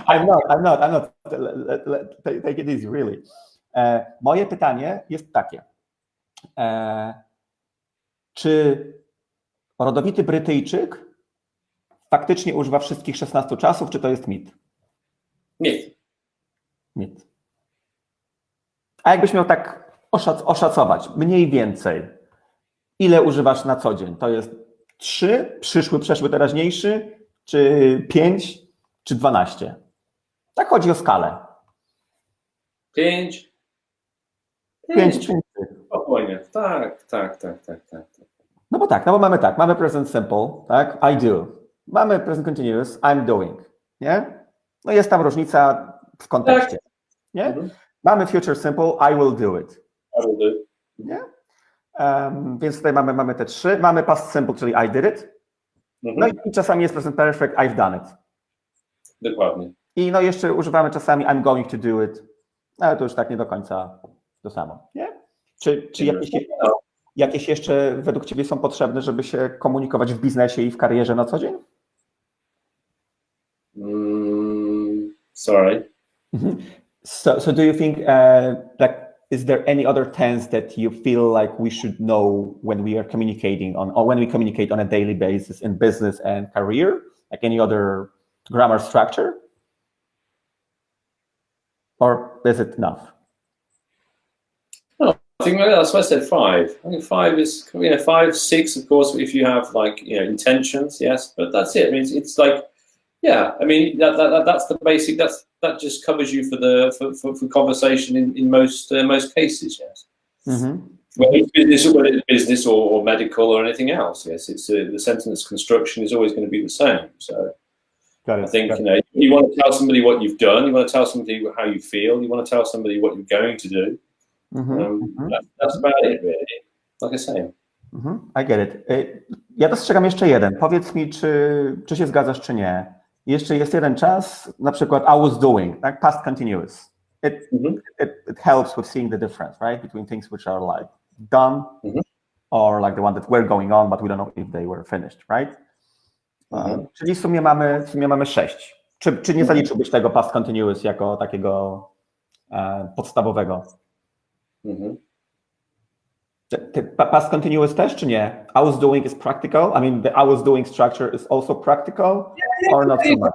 I'm not. Take it easy, really. Moje pytanie jest takie. Czy rodowity Brytyjczyk faktycznie używa wszystkich 16 czasów, czy to jest mit? Mit. A jakbyś miał tak oszacować, mniej więcej, ile używasz na co dzień? To jest 3, przyszły, przeszły, teraźniejszy, czy 5, czy 12? Tak chodzi o skalę. 5. 5. Spokojnie. Tak. No bo mamy present simple, tak? I do. Mamy present continuous, I'm doing, nie? No jest tam różnica w kontekście. Yeah? Mamy future simple, I will do it. I will do. Yeah? Więc tutaj mamy te trzy. Mamy past simple, czyli I did it. No i czasami jest present perfect, I've done it. Dokładnie. I no jeszcze używamy czasami I'm going to do it, ale to już tak nie do końca to samo. Nie? Czy jakieś jeszcze według Ciebie są potrzebne, żeby się komunikować w biznesie i w karierze na co dzień? Sorry. So do you think is there any other tense that you feel like we should know when we are communicating or when we communicate on a daily basis in business and career? Like any other grammar structure? Or is it enough? No, I think that's why I said 5. I think 5 is 5, 6, of course, if you have intentions, yes, but that's it. I mean, it's like, yeah, I mean that's the basic. That just covers you for conversation in most cases, yes. Whether it's business or medical or anything else, yes, it's the sentence construction is always going to be the same. So I think you want to tell somebody what you've done, you want to tell somebody how you feel, you want to tell somebody what you're going to do. That's about it, really. Like I say. I get it. Ja dostrzegam jeszcze jeden. Powiedz mi, czy się zgadzasz, czy nie. Jeszcze jest jeden czas, na przykład I was doing, tak? Past continuous. It helps with seeing the difference, right? Between things which are like done or like the one that were going on, but we don't know if they were finished, right? Czyli w sumie mamy 6. Czy nie zaliczyłbyś tego past continuous jako takiego podstawowego? Past continuous też, czy nie? I was doing is practical. I mean, the I was doing structure is also practical, or not so much?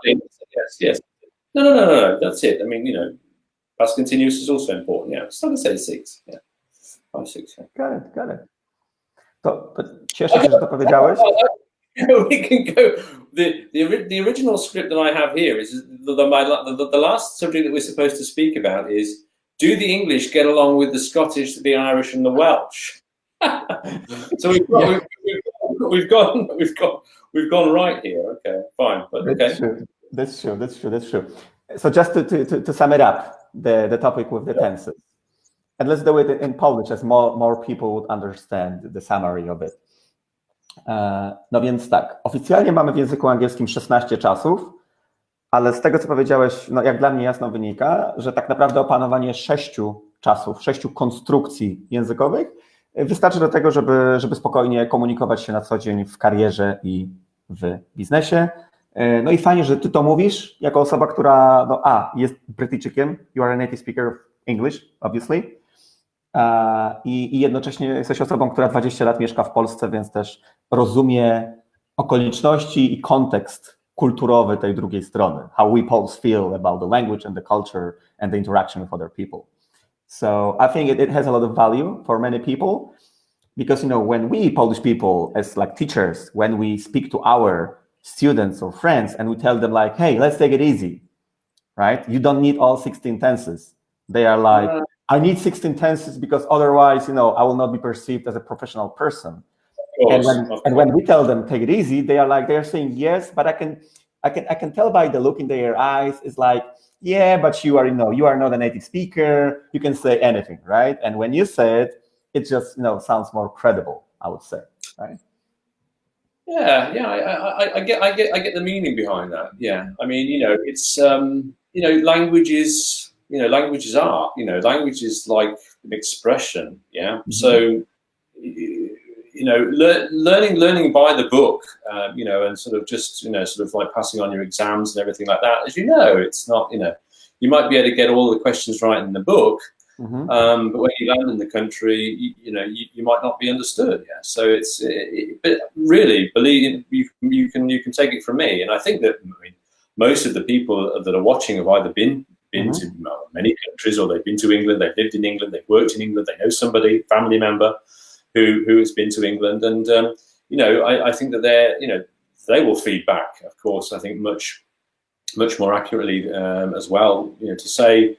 Yes. No. That's it. I mean, past continuous is also important. Yeah, so I say 6. Yeah, 5, 6. Yeah. Got it. To cieszę się, że to powiedziałeś. We can go. The original script that I have here is the last subject that we're supposed to speak about is, do the English get along with the Scottish, the Irish, and the Welsh? So we've gone right here. Okay, fine, but okay. That's true. So just to sum it up, the topic with the tenses, and let's do it in Polish, as more people would understand the summary of it. No więc tak, oficjalnie mamy w języku angielskim 16 czasów, ale z tego, co powiedziałeś, no jak dla mnie jasno wynika, że tak naprawdę opanowanie 6 czasów, 6 konstrukcji językowych wystarczy do tego, żeby spokojnie komunikować się na co dzień w karierze i w biznesie. No i fajnie, że ty to mówisz, jako osoba, która jest Brytyjczykiem, you are a native speaker of English, obviously, i jednocześnie jesteś osobą, która 20 lat mieszka w Polsce, więc też rozumie okoliczności i kontekst kulturowy tej drugiej strony, how we Poles feel about the language and the culture and the interaction with other people. So I think it has a lot of value for many people because, when we Polish people as like teachers, when we speak to our students or friends and we tell them like, hey, let's take it easy, right? You don't need all 16 tenses. They are like, I need 16 tenses because otherwise, I will not be perceived as a professional person. And when we tell them take it easy, they are saying yes, but I can tell by the look in their eyes is like, yeah, but you are not a native speaker. You can say anything, right? And when you say it, it just sounds more credible, I would say, right? Yeah, I get the meaning behind that. Yeah, I mean, it's language is art. Language is like an expression. Yeah, so. Learning by the book, and sort of like passing on your exams and everything like that. As it's not, you might be able to get all the questions right in the book, but when you land in the country, you might not be understood. Yeah, so but really, believe you can take it from me, and I think that most of the people that are watching have either been to many countries, or they've been to England, they've lived in England, they've worked in England, they know somebody, family member who has been to England, and I think that they will feed back, of course, I think much more accurately as well, to say,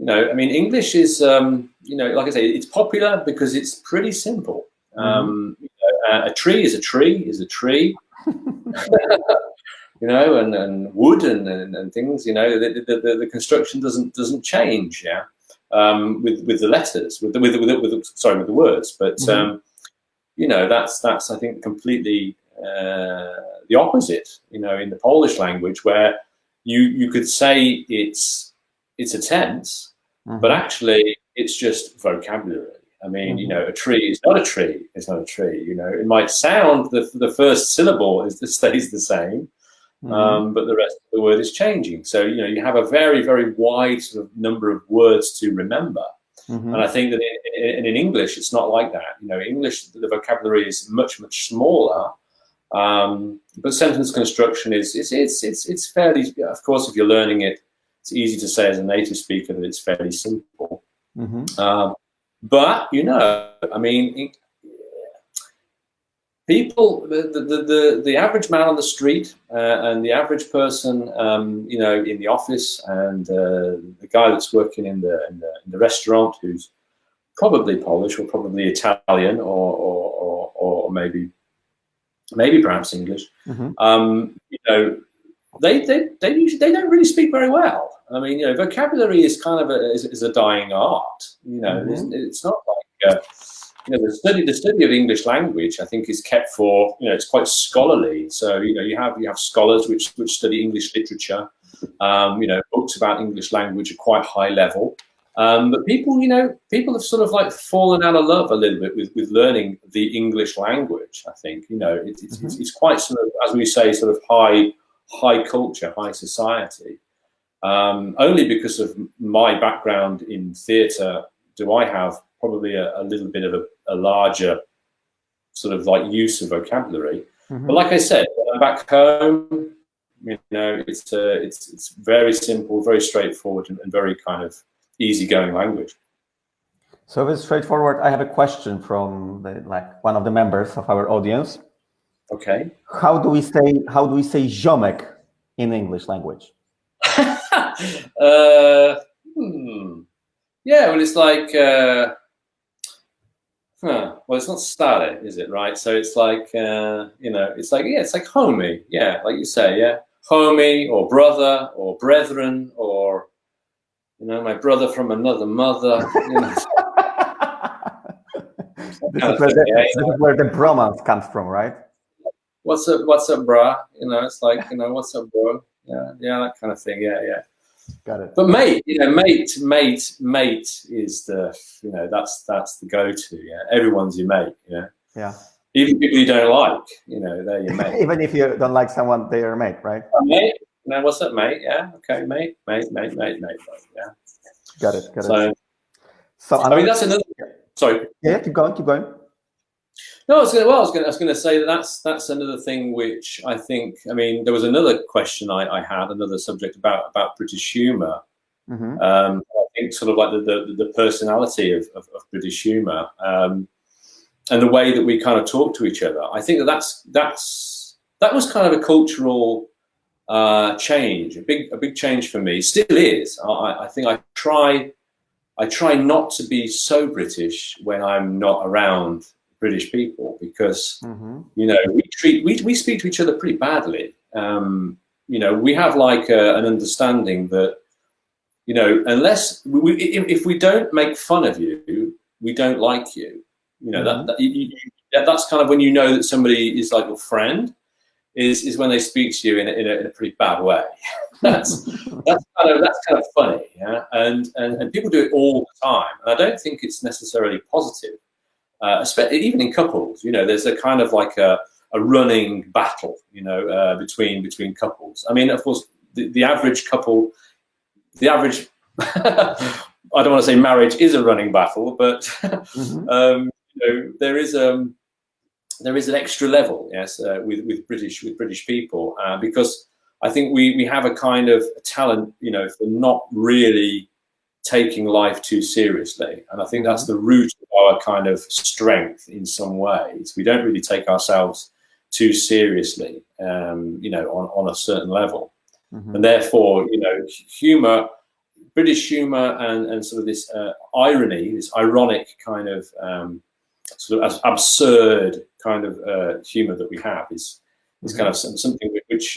English is, like I say, it's popular because it's pretty simple. A tree is a tree is a tree. you know, and wood and things, you know, the construction doesn't change, yeah, with the letters, with the words, but you know, that's I think completely the opposite, you know, in the Polish language, where you could say it's a tense, but actually it's just vocabulary. I mean, you know, a tree is not a tree. It's not a tree. You know, it might sound the first syllable stays the same, but the rest of the word is changing. So, you know, you have a very, very wide sort of number of words to remember. And I think that in English, it's not like that. You know, English, the vocabulary is much, much smaller. But sentence construction it's fairly, of course, if you're learning it, it's easy to say as a native speaker that it's fairly simple. But, you know, I mean, people, the average man on the street and the average person, you know, in the office, and the guy that's working in the restaurant, who's probably Polish or probably Italian or maybe perhaps English, you know, they don't really speak very well. I mean, you know, vocabulary is kind of a dying art. You know, it's not like you know, the study of English language, I think, is kept for, you know, it's quite scholarly. So, you know, you have scholars which study English literature. You know, books about English language are quite high level. But people, you know, people have sort of like fallen out of love a little bit with learning the English language. I think, you know, it's quite sort of, as we say, sort of high culture, high society. Only because of my background in theatre do I have probably a little bit of a larger sort of like use of vocabulary. But like I said, when I'm back home, you know, it's very simple, very straightforward, and very kind of easygoing language. So it's straightforward. I have a question from one of the members of our audience. Okay. How do we say ziomek in English language? Yeah, well, it's like, well, it's not stare, is it, right? So it's like, you know, it's like homie, yeah, like you say, yeah, homie, or brother, or brethren, or, you know, my brother from another mother. You know. This is where the bromance comes from, right? What's up, brah? You know, it's like, you know, what's up, bro? Yeah, that kind of thing. Yeah. Got it. But mate, you know, mate is the, you know, that's the go-to. Yeah, everyone's your mate. Yeah. Yeah. Even people you don't like, you know, they're your mate. Even if you don't like someone, they're your mate, right? Oh, mate, you know, what's up, mate? Yeah, okay, mate. Yeah. Got it. So I mean, that's another. Sorry. Yeah, keep going. No, I was going to say that's another thing which I think. I mean, there was another question I had, another subject about British humour. I think sort of like the personality of British humour, and the way that we kind of talk to each other. I think that was kind of a cultural change, a big change for me. Still is. I think I try not to be so British when I'm not around British people, because you know, we speak to each other pretty badly. You know, we have like an understanding that, you know, unless if we don't make fun of you, we don't like you. You know, that's kind of when you know that somebody is like your friend, is when they speak to you in a pretty bad way. that's kind of funny, yeah. And people do it all the time, and I don't think it's necessarily positive. Especially even in couples, you know, there's a kind of like a running battle, you know, between couples. I mean, of course, the average couple, I don't want to say marriage is a running battle, but you know, there is an extra level, yes, with British people, because I think we have a kind of talent, you know, for not really taking life too seriously, and I think that's the root of our kind of strength in some ways. We don't really take ourselves too seriously, you know, on a certain level, and therefore, you know, humor, British humor, and sort of this irony, this ironic kind of sort of absurd kind of humor that we have is kind of something which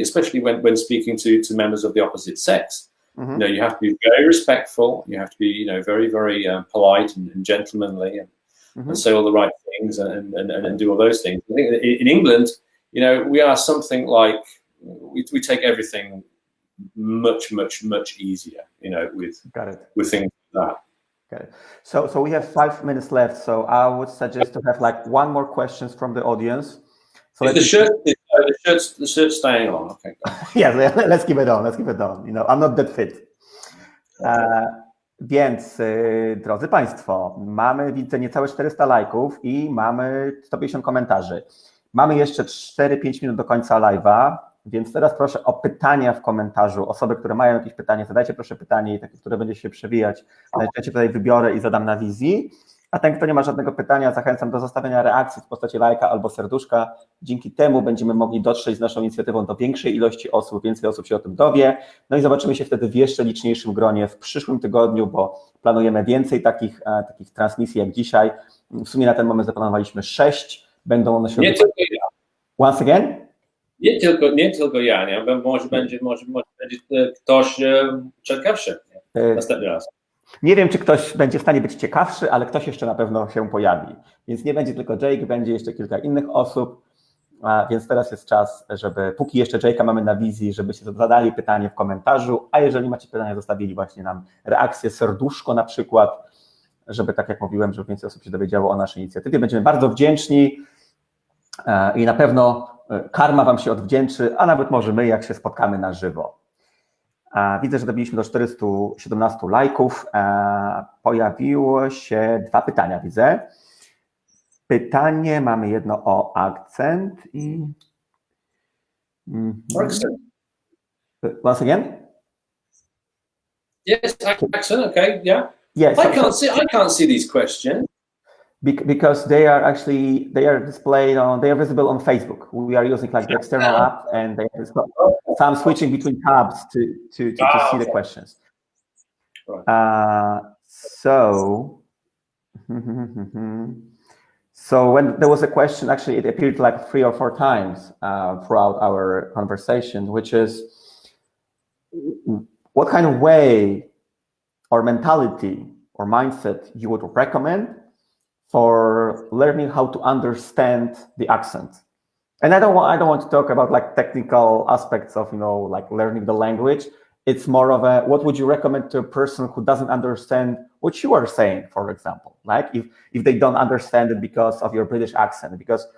especially when speaking to members of the opposite sex. You have to be very respectful. You have to be very very polite and gentlemanly and say all the right things and do all those things. I think in England, we are something like we take everything much easier. With things like that. Okay, so we have 5 minutes left. So I would suggest to have like one more questions from the audience. So the shirt's staying on. Okay. Yeah, let's keep it on. Let's keep it on. I'm not that fit. Więc, drodzy Państwo, mamy, widzę, niecałe 400 lajków i mamy 150 komentarzy. Mamy jeszcze 4-5 minut do końca live'a, więc teraz proszę o pytania w komentarzu. Osoby, które mają jakieś pytanie, zadajcie proszę pytanie, takie, które będzie się przewijać. Ja cię tutaj wybiorę i zadam na wizji. A ten, kto nie ma żadnego pytania, zachęcam do zostawienia reakcji w postaci lajka albo serduszka. Dzięki temu będziemy mogli dotrzeć z naszą inicjatywą do większej ilości osób, więcej osób się o tym dowie. No i zobaczymy się wtedy w jeszcze liczniejszym gronie w przyszłym tygodniu, bo planujemy więcej takich transmisji jak dzisiaj. W sumie na ten moment zaplanowaliśmy 6. Będą one się... Nie tylko ja. Once again? Nie tylko ja, nie? Może będzie ktoś ciekawszy następny raz. Nie wiem, czy ktoś będzie w stanie być ciekawszy, ale ktoś jeszcze na pewno się pojawi. Więc nie będzie tylko Jake, będzie jeszcze kilka innych osób, więc teraz jest czas, żeby, póki jeszcze Jake'a mamy na wizji, żebyście zadali pytanie w komentarzu, a jeżeli macie pytania, zostawili właśnie nam reakcję, serduszko na przykład, żeby, tak jak mówiłem, żeby więcej osób się dowiedziało o naszej inicjatywie. Będziemy bardzo wdzięczni i na pewno karma Wam się odwdzięczy, a nawet może my, jak się spotkamy na żywo. Widzę, że dobiliśmy do 417 lajków. Pojawiło się 2 pytania, widzę. Pytanie, mamy jedno o akcent i... Accent. Once again? Yes, accent, okay, yeah. Yes. I can't see these questions. Because they are displayed they are visible on Facebook. We are using like the external app, and so I'm switching between tabs to see the questions. So when there was a question, actually it appeared like 3 or 4 times throughout our conversation, which is what kind of way or mentality or mindset you would recommend for learning how to understand the accent. And I don't want to talk about like technical aspects of, like learning the language. It's more of what would you recommend to a person who doesn't understand what you are saying, for example, like if they don't understand it because of your British accent. Because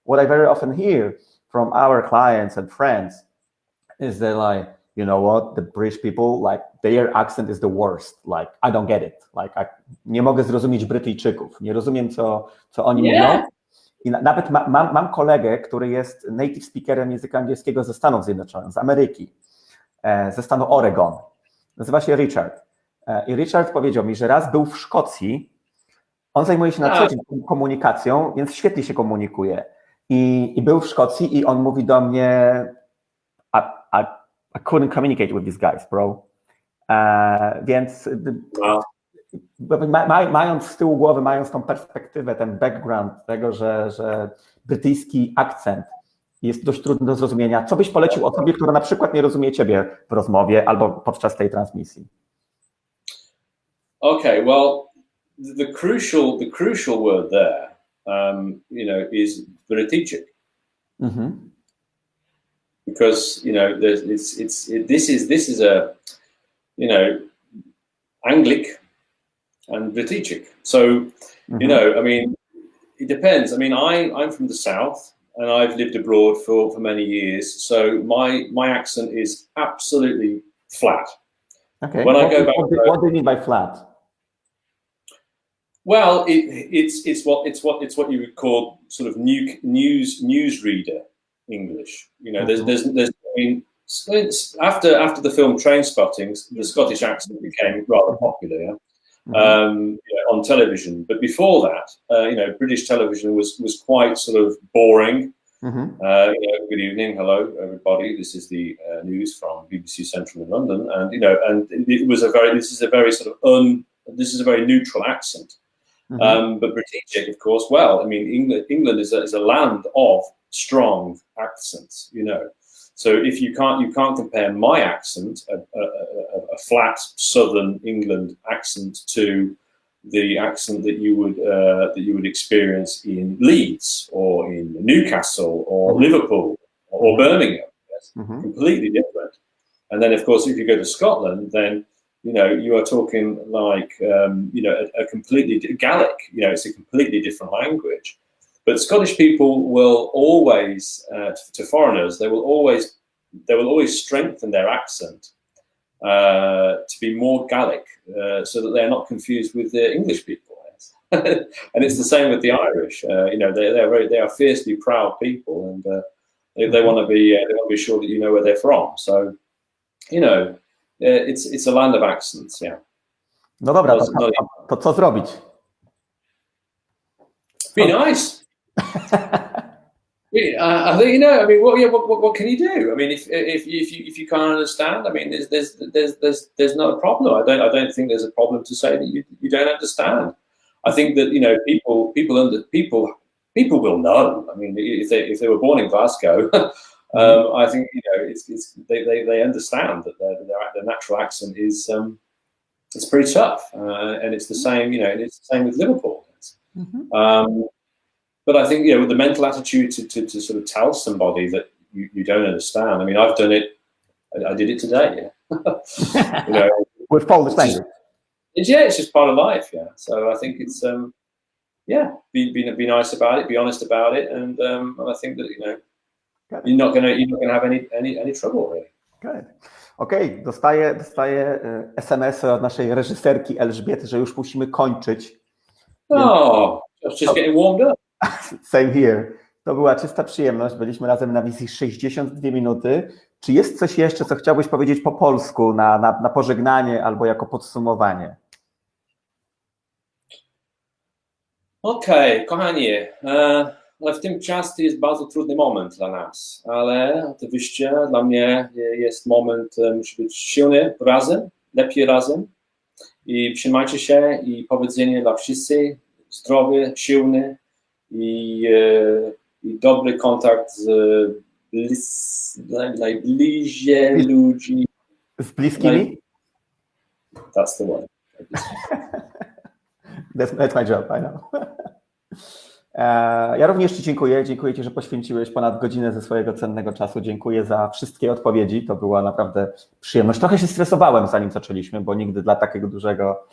what I very often hear from our clients and friends is they're like, you know what, the British people, like their accent is the worst. Like, I don't get it. Like, nie mogę zrozumieć Brytyjczyków. Nie rozumiem, co oni mówią. I nawet mam kolegę, który jest native speakerem języka angielskiego ze Stanów Zjednoczonych, z Ameryki, ze stanu Oregon. Nazywa się Richard. I Richard powiedział mi, że raz był w Szkocji. On zajmuje się na co dzień komunikacją, więc świetnie się komunikuje. I był w Szkocji i on mówi do mnie, I couldn't communicate with these guys, bro. Więc mając z tyłu głowy, mając tą perspektywę, ten background tego, że brytyjski akcent jest dość trudny do zrozumienia, co byś polecił osobie, która na przykład nie rozumie ciebie w rozmowie albo podczas tej transmisji? Okay, well, the crucial word there, is Wyryfikujemy. Because this is a Anglic and Wyryfikujemy. So I mean, it depends. I mean, I'm from the south and I've lived abroad for many years. So my accent is absolutely flat. Okay. When I go back, what do you mean by flat? Well, it's what you would call sort of newsreader English. There's I mean, after the film Trainspotting, the Scottish accent became rather popular on television. But before that, British television was quite sort of boring. Good evening, hello everybody. This is the news from BBC Central in London, and it was this is a very neutral accent. But British, of course, well, I mean, England is a land of strong accents, So if you can't compare my accent, a flat Southern England accent, to the accent that you would experience in Leeds or in Newcastle or Liverpool or Birmingham. Yes? Completely different. And then, of course, if you go to Scotland, then you are talking like a completely Gaelic. It's a completely different language. But Scottish people will always, to foreigners, they will always strengthen their accent to be more Gaelic, so that they're not confused with the English people. And it's the same with the Irish. They are fiercely proud people, and they want to be sure that you know where they're from. So, it's a land of accents. Yeah. No dobra, to co zrobić? Be nice. I think I mean, what can you do? I mean, if you can't understand, I mean, there's no problem. I don't think there's a problem to say that you don't understand. I think that people will know. I mean, if they were born in Glasgow, I think they understand that their natural accent is it's pretty tough, and it's the same. It's the same with Liverpool. But I think with the mental attitude to sort of tell somebody that you don't understand. I mean, I've done it. I did it today. Yeah. With Polish language. It's just part of life. Yeah. So I think it's be nice about it, be honest about it, and I think that you're not gonna have any trouble really. Good. Okej, dostaję SMS-y od naszej reżyserki Elżbiety, że już musimy kończyć. Oh, just getting warmed up. Same here. To była czysta przyjemność. Byliśmy razem na wizji 62 minuty. Czy jest coś jeszcze, co chciałbyś powiedzieć po polsku na pożegnanie albo jako podsumowanie? Okej, kochanie. W tym czasie jest bardzo trudny moment dla nas, ale oczywiście dla mnie jest moment, musi być silny razem, lepiej razem i trzymajcie się i powodzenia dla wszystkich, zdrowy, silny i dobry kontakt z najbliżej ludzi. Z bliskimi? That's the one. That's my job, I know. Ja również Ci dziękuję. Dziękuję Ci, że poświęciłeś ponad godzinę ze swojego cennego czasu. Dziękuję za wszystkie odpowiedzi. To była naprawdę przyjemność. Trochę się stresowałem, zanim zaczęliśmy, bo nigdy dla takiego dużego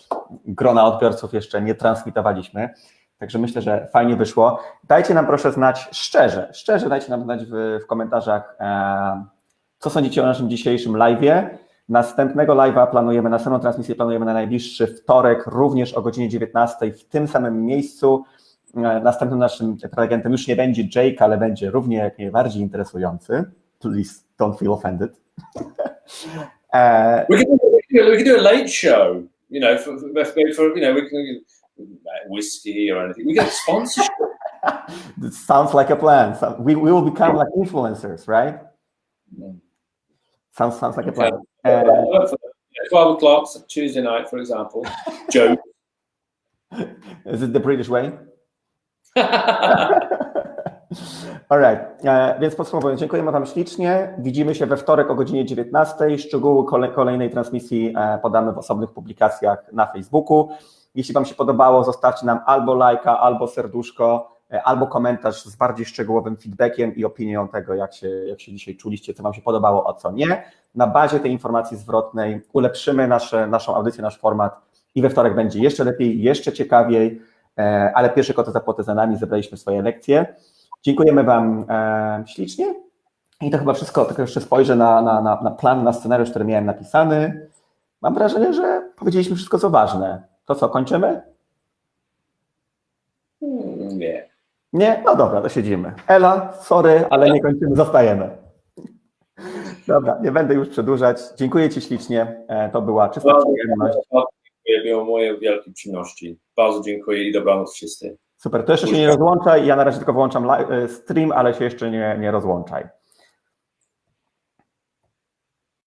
grona odbiorców jeszcze nie transmitowaliśmy. Także myślę, że fajnie wyszło. Dajcie nam proszę znać szczerze dajcie nam znać w komentarzach, co sądzicie o naszym dzisiejszym live'ie. Następnego następną transmisję planujemy na najbliższy wtorek, również o godzinie 19 w tym samym miejscu. Następnym naszym prelegentem już nie będzie Jake, ale będzie równie jak najbardziej interesujący. Please don't feel offended. We can do a late show, for we can whiskey or anything. We get sponsorship. It sounds like a plan. So we will become like influencers, right? Sounds like a plan. 12 o'clock Tuesday night, for example. Joke. Is it the British way? Alright, więc podsumowując, dziękujemy Wam ślicznie. Widzimy się we wtorek o godzinie 19. Szczegóły kolejnej transmisji podamy w osobnych publikacjach na Facebooku. Jeśli Wam się podobało, zostawcie nam albo lajka, albo serduszko, albo komentarz z bardziej szczegółowym feedbackiem i opinią tego, jak się dzisiaj czuliście, co Wam się podobało, a co nie. Na bazie tej informacji zwrotnej ulepszymy naszą audycję, nasz format i we wtorek będzie jeszcze lepiej, jeszcze ciekawiej, ale pierwsze koty za płoty za nami, zebraliśmy swoje lekcje. Dziękujemy Wam ślicznie i to chyba wszystko, tylko jeszcze spojrzę na plan, na scenariusz, który miałem napisany. Mam wrażenie, że powiedzieliśmy wszystko, co ważne. To co, kończymy? Nie. Nie? No dobra, to siedzimy. Ela, sorry, ale nie kończymy, zostajemy. Dobra, nie będę już przedłużać. Dziękuję Ci ślicznie. To była czysta przyjemność. Było moje wielkie przyjemności. Bardzo dziękuję i dobranoc wszyscy. Super, to jeszcze się nie rozłączaj. Ja na razie tylko wyłączam stream, ale się jeszcze nie rozłączaj.